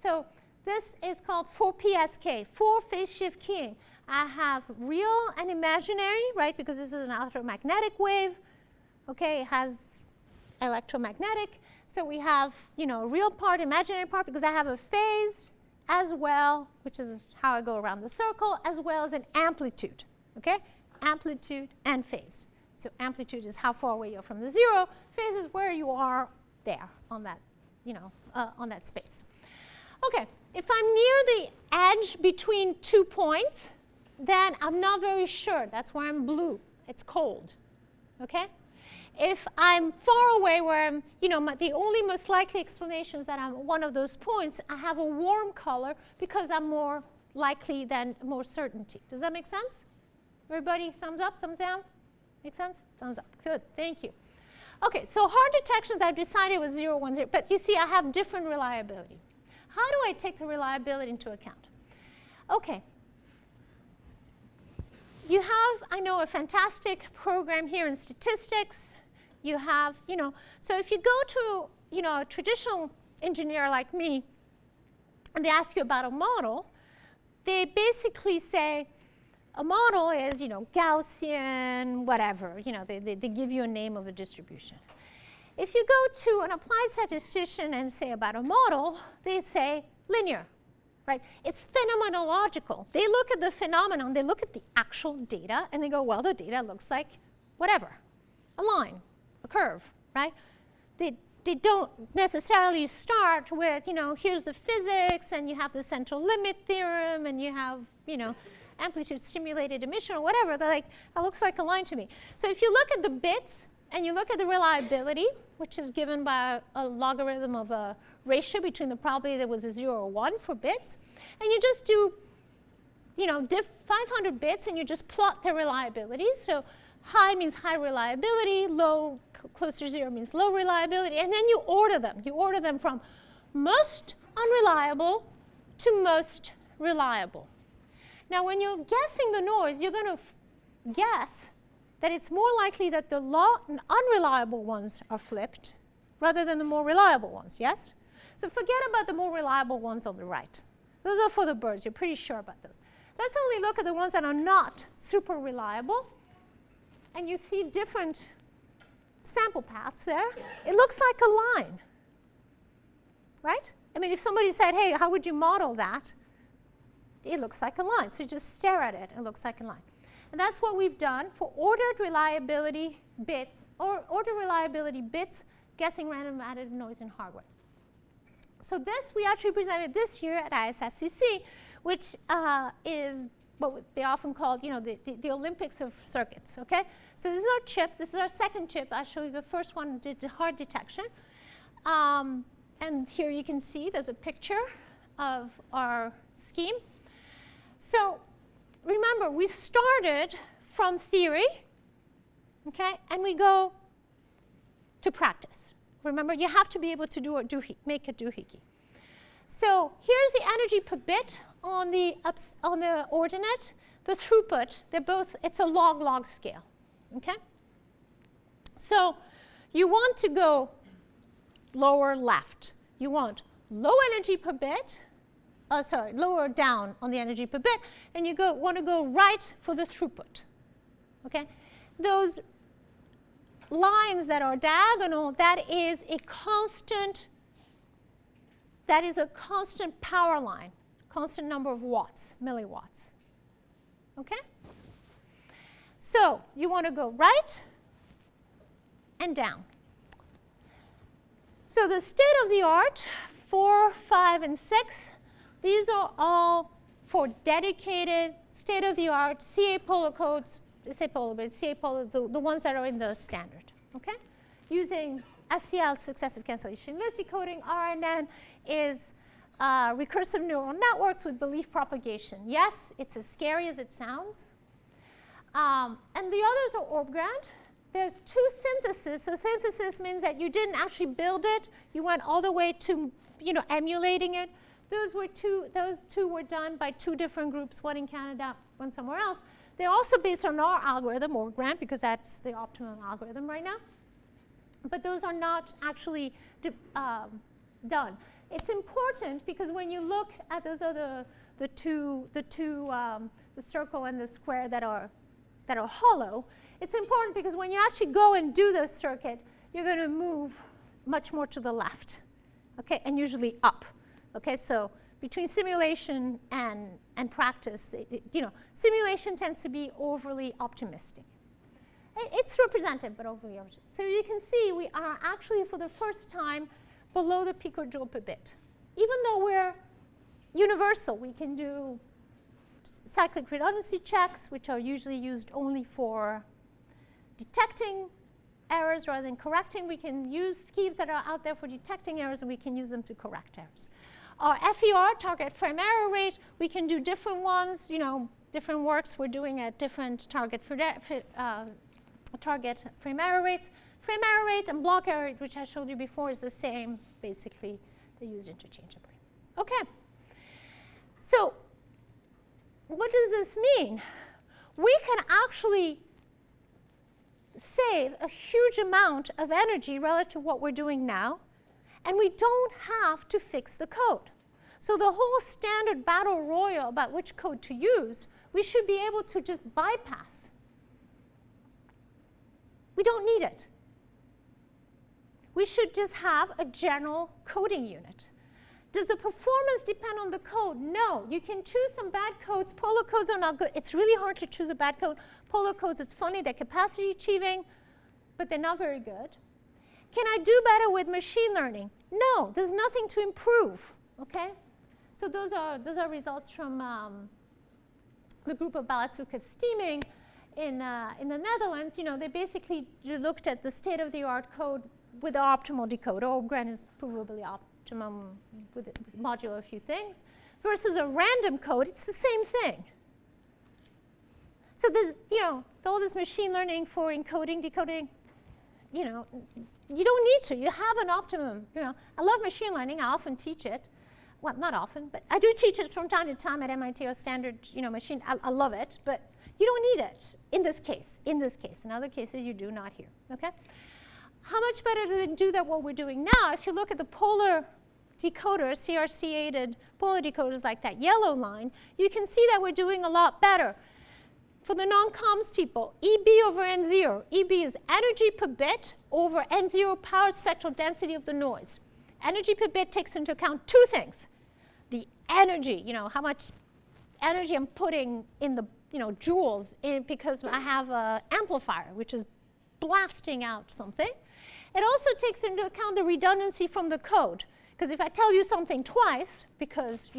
So this is called 4PSK, 4 phase shift keying. I have real and imaginary, right, because this is an electromagnetic wave. Okay, it has electromagnetic. So we have, real part, imaginary part, because I have a phase as well, which is how I go around the circle, as well as an amplitude. Okay, amplitude and phase. So amplitude is how far away you're from the zero. Phase is where you are there on that, on that space. Okay, if I'm near the edge between 2 points, then I'm not very sure. That's why I'm blue. It's cold. Okay. If I'm far away, where I'm, the only most likely explanation is that I'm one of those points, I have a warm color because I'm more likely than more certainty. Does that make sense? Everybody, thumbs up, thumbs down? Make sense? Thumbs up. Good, thank you. Okay, so hard detections, I've decided was 0, 1, 0. But you see, I have different reliability. How do I take the reliability into account? Okay. You have, I know, a fantastic program here in statistics. You have, so if you go to, a traditional engineer like me, and they ask you about a model, they basically say, a model is, Gaussian, whatever. They give you a name of a distribution. If you go to an applied statistician and say about a model, they say linear, right? It's phenomenological. They look at the phenomenon, they look at the actual data, and they go, well, the data looks like whatever, a line, a curve, right? They don't necessarily start with, here's the physics, and you have the central limit theorem, and you have, amplitude stimulated emission or whatever. They're like, that looks like a line to me. So if you look at the bits and you look at the reliability, which is given by a logarithm of a ratio between the probability that was a 0 or 1 for bits, and you just do, 500 bits and you just plot their reliability. So high means high reliability, low, close to 0 means low reliability, and then you order them. You order them from most unreliable to most reliable. Now, when you're guessing the noise, you're going to guess that it's more likely that the unreliable ones are flipped rather than the more reliable ones, yes? So forget about the more reliable ones on the right. Those are for the birds. You're pretty sure about those. let's only look at the ones that are not super reliable. And you see different sample paths there. It looks like a line, right? I mean, if somebody said, hey, how would you model that? It looks like a line. So you just stare at it. It looks like a line. And that's what we've done for ordered reliability bit, or ordered reliability bits, guessing random additive noise in hardware. So this we actually presented this year at ISSCC, which is what they often call, the Olympics of circuits, okay? So this is our chip. This is our second chip. I'll show you the first one did hard detection. And here you can see there's a picture of our scheme. So remember, we started from theory, okay, and we go to practice. Remember, you have to be able to make a doohickey. So here's the energy per bit on the ordinate. The throughput, it's a log-log scale, okay? So you want to go lower left. You want low energy per bit, lower down on the energy per bit, and you want to go right for the throughput, okay? Those lines that are diagonal, that is a constant power line, constant number of watts, milliwatts, okay? So you want to go right and down. So the state of the art, 4, 5, and 6, these are all for dedicated state-of-the-art CA polar codes. They say polar, but it's CA polar, the ones that are in the standard, okay? Using SCL, successive cancellation list decoding. RNN is recursive neural networks with belief propagation. Yes, it's as scary as it sounds. And the others are orb-grand. There's 2 syntheses. So synthesis means that you didn't actually build it. You went all the way to emulating it. Those 2 were done by 2 different groups, one in Canada, one somewhere else. They're also based on our algorithm, orb-grand, because that's the optimum algorithm right now. But those are not actually done. It's important because when you look at those other the circle and the square that are hollow, it's important because when you actually go and do the circuit, you're going to move much more to the left, okay, and usually up. Okay, so between simulation and practice, simulation tends to be overly optimistic. It's representative, but overly optimistic. So you can see we are actually, for the first time, below the picojoule per bit. Even though we're universal, we can do cyclic redundancy checks, which are usually used only for detecting errors rather than correcting. We can use schemes that are out there for detecting errors, and we can use them to correct errors. Our FER, target frame error rate, we can do different ones, different works we're doing at different target frame error rates. Frame error rate and block error rate, which I showed you before, is the same, basically. They're used interchangeably. Okay. So what does this mean? We can actually save a huge amount of energy relative to what we're doing now, and we don't have to fix the code. So the whole standard battle royal about which code to use, we should be able to just bypass. We don't need it. We should just have a general coding unit. Does the performance depend on the code? No. You can choose some bad codes. Polar codes are not good. It's really hard to choose a bad code. Polar codes, it's funny, they're capacity achieving, but they're not very good. Can I do better with machine learning? No, there's nothing to improve, okay? So those are results from the group of Balatsuka steaming in the Netherlands. They basically looked at the state-of-the-art code with the optimal decoder. Orb-grand is provably optimum with modular a few things, versus a random code. It's the same thing. So there's, all this machine learning for encoding, decoding, you don't need to. You have an optimum. I love machine learning. I often teach it. Well, not often, but I do teach it from time to time at MIT or standard, machine. I love it, but you don't need it in this case. In this case, in other cases, you do not here. Okay. How much better does it do that what we're doing now? If you look at the polar decoders, CRC-aided polar decoders like that yellow line, you can see that we're doing a lot better. For the non-comms people, EB over N0. EB is energy per bit over N0 power spectral density of the noise. Energy per bit takes into account two things. The energy, how much energy I'm putting in the, joules because I have an amplifier, which is blasting out something. It also takes into account the redundancy from the code. Because if I tell you something twice, because,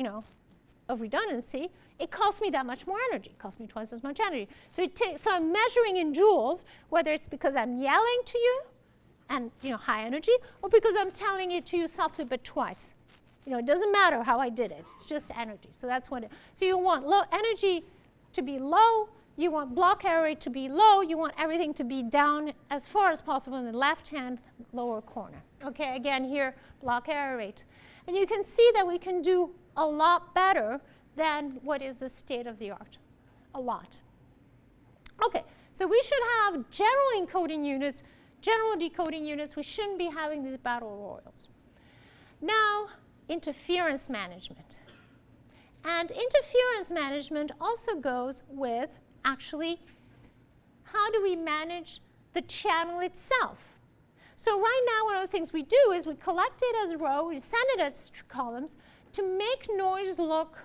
of redundancy, it costs me that much more energy. It costs me twice as much energy. So, so I'm measuring in joules, whether it's because I'm yelling to you, and high energy, or because I'm telling it to you softly but twice. It doesn't matter how I did it. It's just energy. So that's what. So you want low energy to be low. You want block error rate to be low. You want everything to be down as far as possible in the left-hand lower corner. Okay. Again, here block error rate, and you can see that we can do a lot better than what is the state of the art. A lot. Okay. So we should have general encoding units, general decoding units. We shouldn't be having these battle royals. Now, interference management. And interference management also goes with, actually, how do we manage the channel itself? So right now, one of the things we do is we collect it as rows, we send it as columns to make noise look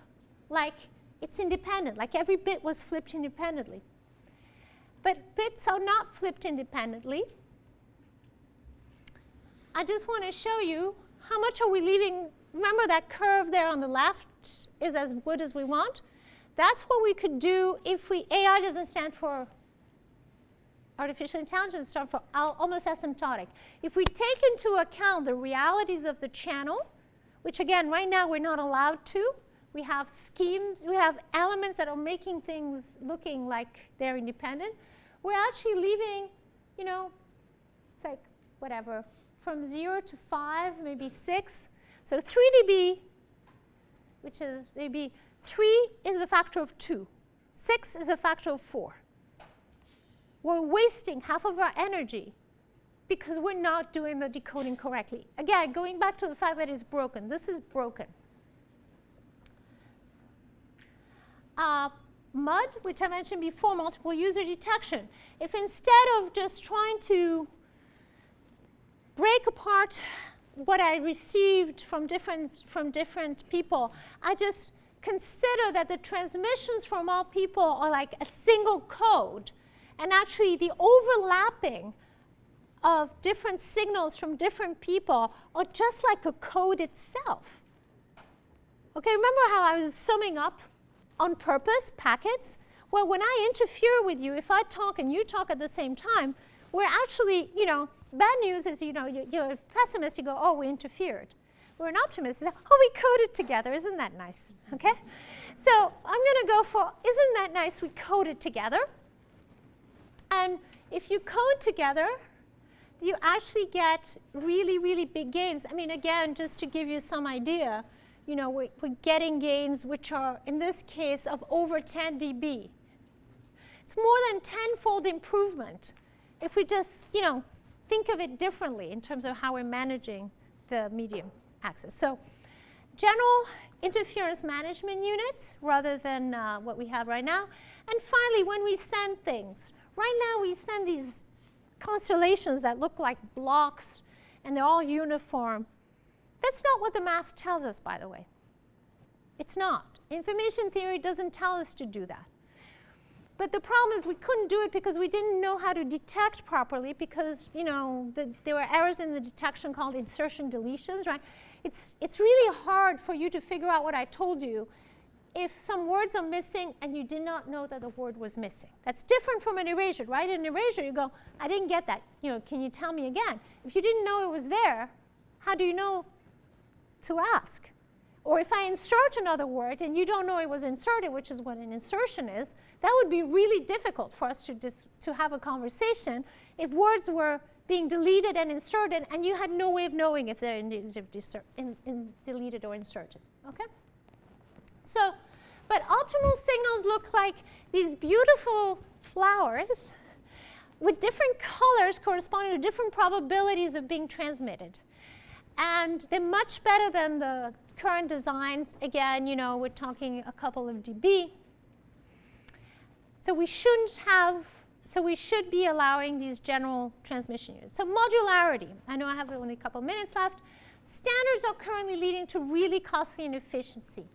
like it's independent, like every bit was flipped independently. But bits are not flipped independently. I just want to show you how much are we leaving. Remember that curve there on the left is as good as we want? That's what we could do if AI doesn't stand for artificial intelligence, it stands for almost asymptotic. If we take into account the realities of the channel, which again, right now we're not allowed to, we have schemes, we have elements that are making things looking like they're independent, we're actually leaving, it's like whatever, from 0 to 5, maybe 6. So 3 dB, which is maybe 3 is a factor of 2. 6 is a factor of 4. We're wasting half of our energy because we're not doing the decoding correctly. Again, going back to the fact that it's broken. This is broken. MUD, which I mentioned before, multiple user detection. If instead of just trying to break apart what I received from different people, I just consider that the transmissions from all people are like a single code, and actually the overlapping of different signals from different people are just like a code itself. Okay, remember how I was summing up on purpose packets? Well, when I interfere with you, if I talk and you talk at the same time, we're actually, bad news is, you're a pessimist, you go, oh, we interfered. We're an optimist, you say, oh, we coded together, isn't that nice, okay? So I'm gonna go for, isn't that nice, we coded together. And if you code together, you actually get really, really big gains. I mean, again, just to give you some idea, we're getting gains which are, in this case, of over 10 dB. It's more than 10-fold improvement if we just, think of it differently in terms of how we're managing the medium axis. So general interference management units rather than what we have right now. And finally, when we send things, right now we send these constellations that look like blocks and they're all uniform. That's not what the math tells us, by the way. It's not. Information theory doesn't tell us to do that. But the problem is we couldn't do it because we didn't know how to detect properly because, there were errors in the detection called insertion deletions, right? It's really hard for you to figure out what I told you if some words are missing and you did not know that the word was missing. That's different from an erasure, right? In an erasure, you go, I didn't get that. Can you tell me again? If you didn't know it was there, how do you know to ask? Or if I insert another word and you don't know it was inserted, which is what an insertion is, that would be really difficult for us to have a conversation if words were being deleted and inserted and you had no way of knowing if they're deleted or inserted, okay? So, but optimal signals look like these beautiful flowers with different colors corresponding to different probabilities of being transmitted. And they're much better than the current designs. Again, you know, we're talking a couple of dB. So we shouldn't have, so we should be allowing these general transmission units. So modularity, I know I have only a couple of minutes left. Standards are currently leading to really costly inefficiency.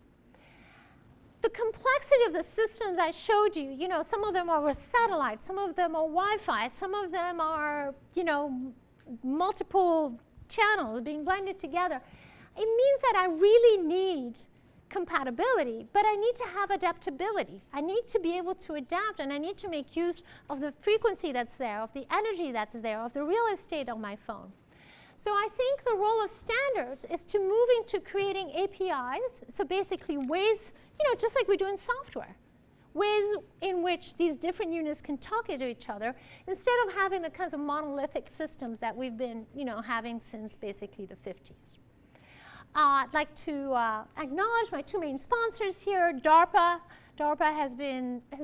The complexity of the systems I showed you, you know, some of them are satellite, some of them are Wi-Fi, some of them are, you know, multiple channels being blended together. It means that I really need compatibility, but I need to have adaptability. I need to be able to adapt, and I need to make use of the frequency that's there, of the energy that's there, of the real estate on my phone. So I think the role of standards is to move into creating APIs, so basically ways, you know, just like we do in software, ways in which these different units can talk to each other instead of having the kinds of monolithic systems that we've been, you know, having since basically the 50s. I'd like to acknowledge my two main sponsors here. DARPA. DARPA has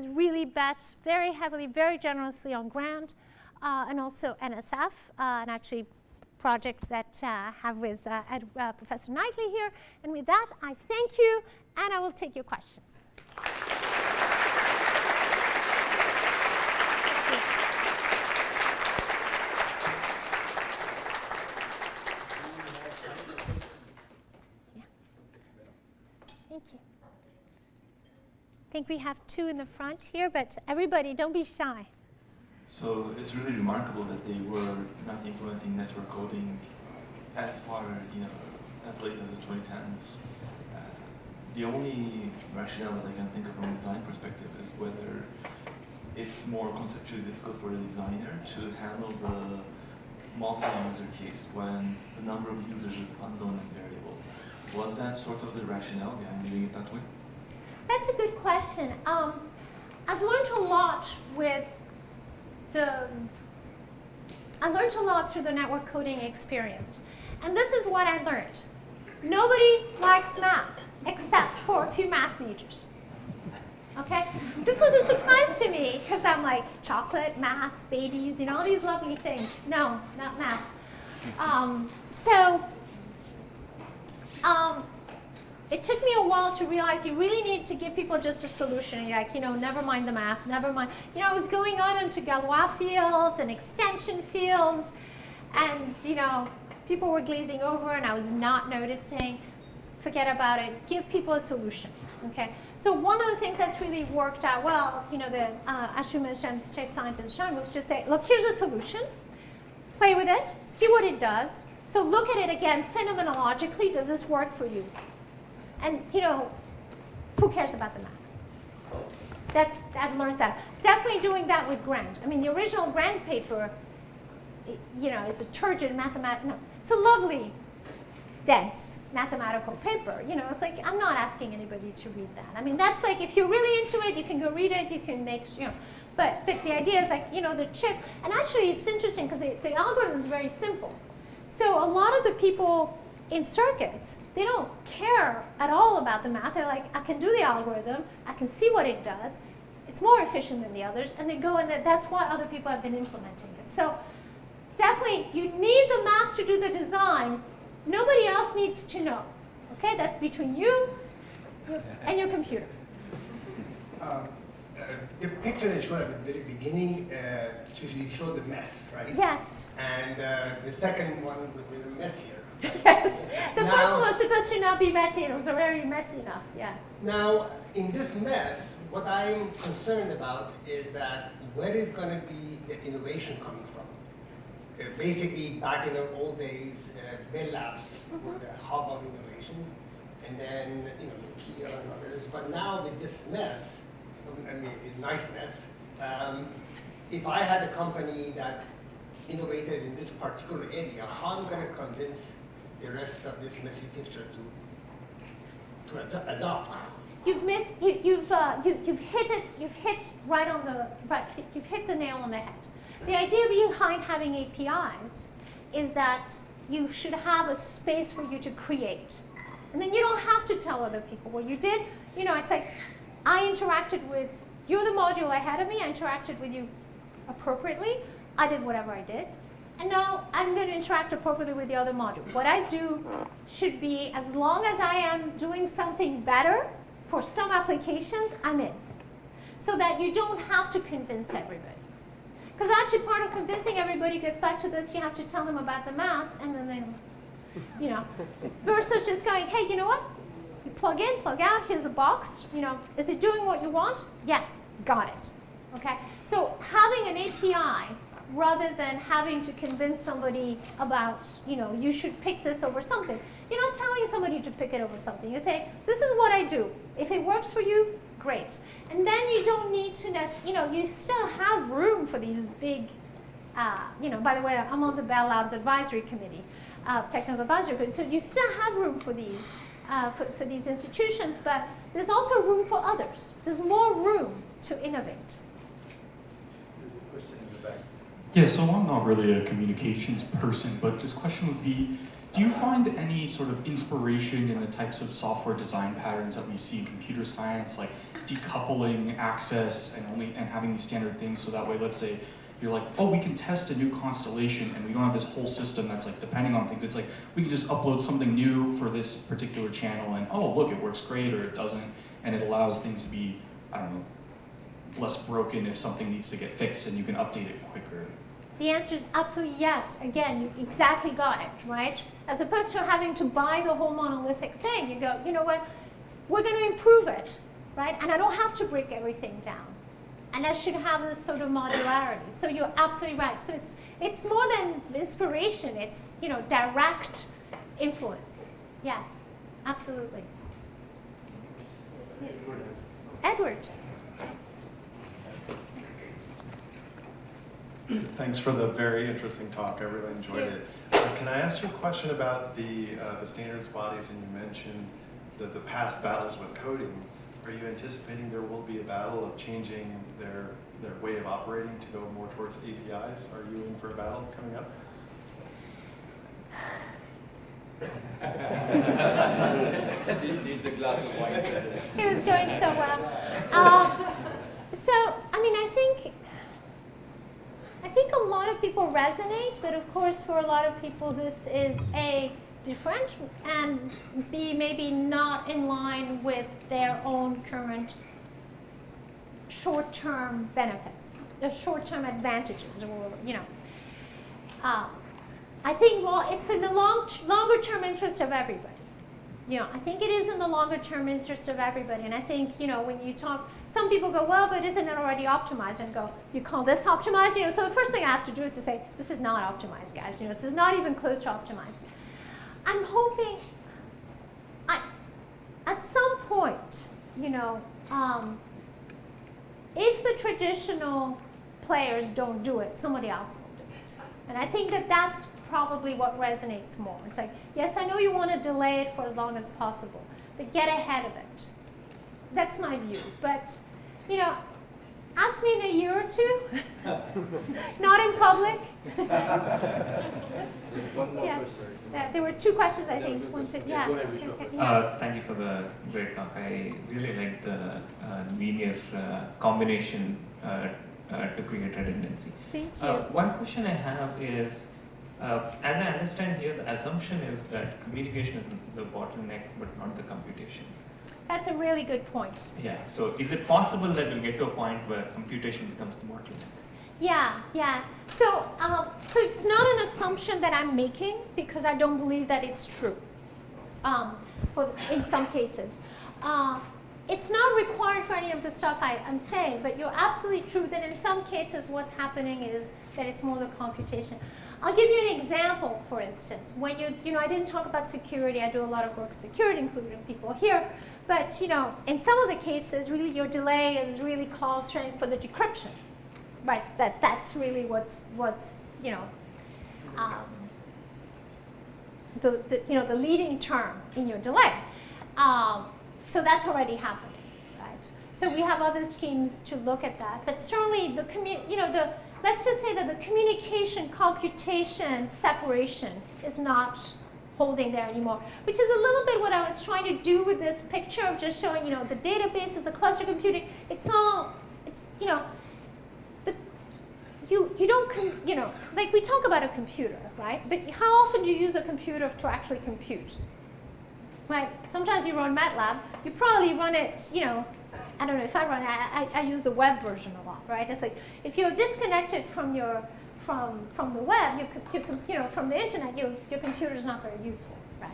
really bet very heavily, very generously on grant, and also NSF, and actually project that I have with Professor Knightley here. And with that, I thank you, and I will take your questions. Thank you. I think we have two in the front here, but everybody, don't be shy. So it's really remarkable that they were not implementing network coding as far, you know, as late as the 2010s. The only rationale that I can think of from a design perspective is whether it's more conceptually difficult for the designer to handle the multi-user case when the number of users is unknown and variable. Was that sort of the rationale behind doing it that way? That's a good question. I've learned a lot through the network coding experience. And this is what I learned. Nobody likes math except for a few math majors. Okay? This was a surprise to me because I'm like, chocolate, math, babies, you know, all these lovely things. No, not math. It took me a while to realize you really need to give people just a solution. You're like, you know, never mind the math, never mind. You know, I was going on into Galois fields and extension fields, and, you know, people were glazing over and I was not noticing. Forget about it. Give people a solution, okay? So one of the things that's really worked out well, you know, the Ashutosh and chief scientist Sean was just say, look, here's a solution. Play with it. See what it does. So look at it again phenomenologically. Does this work for you? And, you know, who cares about the math? I've learned that. Definitely doing that with Grant. I mean, the original Grant paper, you know, is a turgid mathematical, no, it's a lovely, dense mathematical paper. You know, it's like, I'm not asking anybody to read that. I mean, that's like, if you're really into it, you can go read it, you can make, you know, but the idea is like, you know, the chip, and actually it's interesting because the algorithm is very simple. So a lot of the people in circuits, they don't care at all about the math. They're like, I can do the algorithm, I can see what it does, it's more efficient than the others, and they go and that's why other people have been implementing it. So definitely, you need the math to do the design. Nobody else needs to know. Okay, that's between you and your computer. The picture they showed at the very beginning usually showed the mess, right? Yes. And the second one was a little messier. Yes. The first one was supposed to not be messy, and it was already messy enough. Yeah. Now, in this mess, what I'm concerned about is that where is going to be the innovation coming from? Basically, back in the old days, Bell Labs were the hub of innovation, and then, you know, Nokia and others. But now with this mess, I mean, a nice mess, if I had a company that innovated in this particular area, how I'm going to convince the rest of this messy picture to adopt? You've hit it. You've hit right on the right. You've hit the nail on the head. The idea behind having APIs is that you should have a space for you to create, and then you don't have to tell other people what you did. You know, it's like I interacted with you're the module ahead of me. I interacted with you appropriately. I did whatever I did. and now I'm going to interact appropriately with the other module. What I do should be, as long as I am doing something better for some applications, I'm in. So that you don't have to convince everybody. Because actually part of convincing everybody gets back to this, you have to tell them about the math, and then they, you know, versus just going, hey, you know what? You plug in, plug out, here's the box, you know, is it doing what you want? Yes, got it, okay? So having an API, rather than having to convince somebody about, you know, you should pick this over something, you're not telling somebody to pick it over something. You say, this is what I do. If it works for you, great. And then you don't need to, you know, you still have room for these big, you know, by the way, I'm on the Bell Labs Advisory Committee, Technical Advisory Committee, so you still have room for these, for these institutions, but there's also room for others. There's more room to innovate. There's a question in the back. Yeah, so I'm not really a communications person, but this question would be, do you find any sort of inspiration in the types of software design patterns that we see in computer science, like decoupling access and having these standard things, so that way, let's say, you're like, oh, we can test a new constellation and we don't have this whole system that's like depending on things. It's like, we can just upload something new for this particular channel and, oh, look, it works great or it doesn't, and it allows things to be, I don't know, less broken if something needs to get fixed and you can update it quicker. The answer is absolutely yes. Again, you exactly got it, right? As opposed to having to buy the whole monolithic thing, you go, you know what, we're going to improve it, right? And I don't have to break everything down. And I should have this sort of modularity. So you're absolutely right. So it's more than inspiration. It's, you know, direct influence. Yes, absolutely. Edward. Thanks for the very interesting talk. I really enjoyed it. Can I ask you a question about the standards bodies? And you mentioned the past battles with coding. Are you anticipating there will be a battle of changing their way of operating to go more towards APIs? Are you in for a battle coming up? Needs a glass of wine. It was going so well. So, I mean, I think a lot of people resonate, but of course for a lot of people this is A, different, and B, maybe not in line with their own current short-term benefits, the short-term advantages, or, you know. I think, well, it's in the longer-term interest of everybody. You know, I think it is in the longer-term interest of everybody, and I think, you know, when you talk, some people go, well, but isn't it already optimized? And go, you call this optimized? You know, so the first thing I have to do is to say, this is not optimized, guys. You know, this is not even close to optimized. I'm hoping, at some point, you know, if the traditional players don't do it, somebody else will do it. And I think that that's probably what resonates more. It's like, yes, I know you want to delay it for as long as possible, but get ahead of it. That's my view. But, you know, ask me in a year or two, not in public. One more Yes. question. There were two questions, I think. One to, Yeah, yeah. go ahead, Vishwa. Okay, yeah. Thank you for the great talk. I really like the linear combination to create redundancy. Thank you. One question I have is, as I understand here, the assumption is that communication is the bottleneck, but not the computation. That's a really good point. Yeah. So is it possible that we'll get to a point where computation becomes the bottleneck? Yeah, yeah. So, so it's not an assumption that I'm making because I don't believe that it's true. In some cases, it's not required for any of the stuff I'm saying. But you're absolutely true that in some cases, what's happening is that it's more the computation. I'll give you an example. For instance, when you know, I didn't talk about security. I do a lot of work with security, including people here. But you know, in some of the cases, really your delay is really constrained for the decryption. Right, that's really what's you know, the leading term in your delay. So that's already happening, right? So we have other schemes to look at that, but certainly let's just say that the communication, computation, separation is not holding there anymore, which is a little bit what I was trying to do with this picture of just showing, you know, the database is the cluster computing. It's you know. you don't, like we talk about a computer, right? But how often do you use a computer to actually compute? Right? Sometimes you run MATLAB. You probably run it, I don't know if I run it, I use the web version a lot, right? It's like if you're disconnected from from the web, from the internet, your computer is not very useful, right?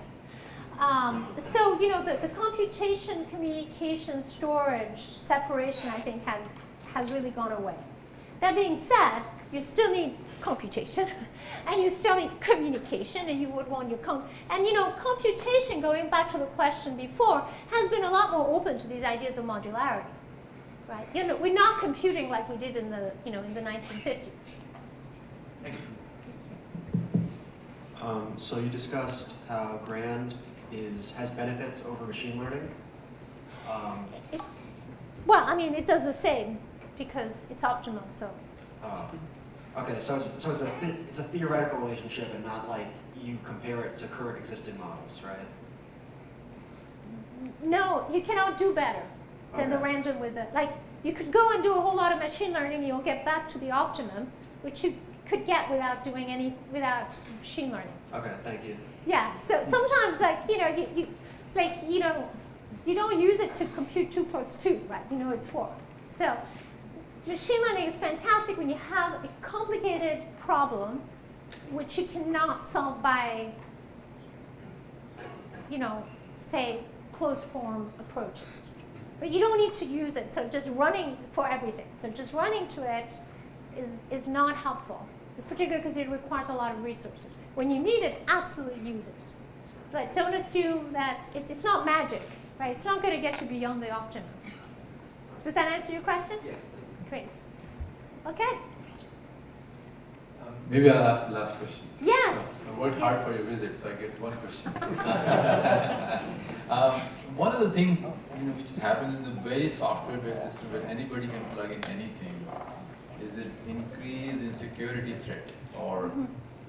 So the computation, communication, storage, separation, I think has really gone away. That being said, you still need computation, and you still need communication, and you would want your computation, going back to the question before, has been a lot more open to these ideas of modularity, right? We're not computing like we did in the in the 1950s. Thank you. So you discussed how GRAND has benefits over machine learning. Well, I mean, it does the same because it's optimal. So. Okay, so it's a theoretical relationship and not like you compare it to current existing models, right? No, you cannot do better than the random with it. Like you could go and do a whole lot of machine learning, you'll get back to the optimum, which you could get without doing without machine learning. Okay, thank you. Yeah. So sometimes, you don't use it to compute 2 + 2, right? It's 4. So. Machine learning is fantastic when you have a complicated problem which you cannot solve by, say, closed form approaches. But you don't need to use it, so just running for everything. So just running to it is not helpful, particularly because it requires a lot of resources. When you need it, absolutely use it. But don't assume that it's not magic, right? It's not going to get you beyond the optimum. Does that answer your question? Yes. Great. Okay. Maybe I'll ask the last question. Yes. So I worked hard for your visit, so I get one question. One of the things which has happened in the very software-based system where anybody can plug in anything is an increase in security threat or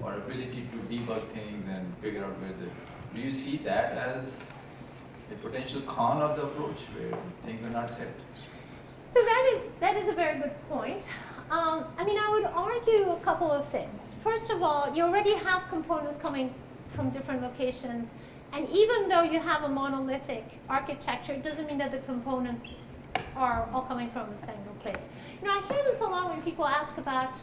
ability to debug things and figure out where do you see that as a potential con of the approach where things are not set? So that is a very good point. I would argue a couple of things. First of all, you already have components coming from different locations, and even though you have a monolithic architecture, it doesn't mean that the components are all coming from a single place. I hear this a lot when people ask about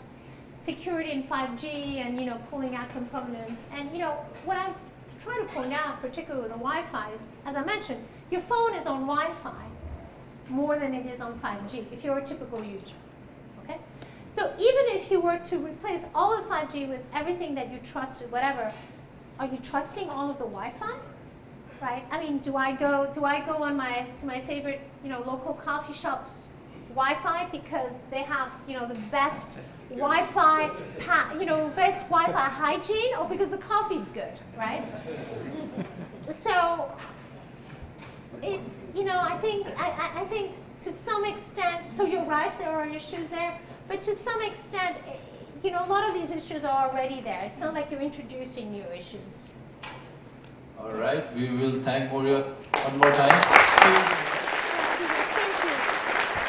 security in 5G and pulling out components. And what I'm trying to point out, particularly with the Wi-Fi, is, as I mentioned, your phone is on Wi-Fi more than it is on 5G, if you're a typical user, okay? So even if you were to replace all of 5G with everything that you trusted, whatever, are you trusting all of the Wi-Fi, right? I mean, do I go on to my favorite, local coffee shop's Wi-Fi because they have, the best Wi-Fi, best Wi-Fi hygiene, or because the coffee's good, right? So it's, I think to some extent, so you're right, there are issues there, but to some extent, a lot of these issues are already there. It's not like you're introducing new issues. All right, we will thank Muriel one more time. Thank you.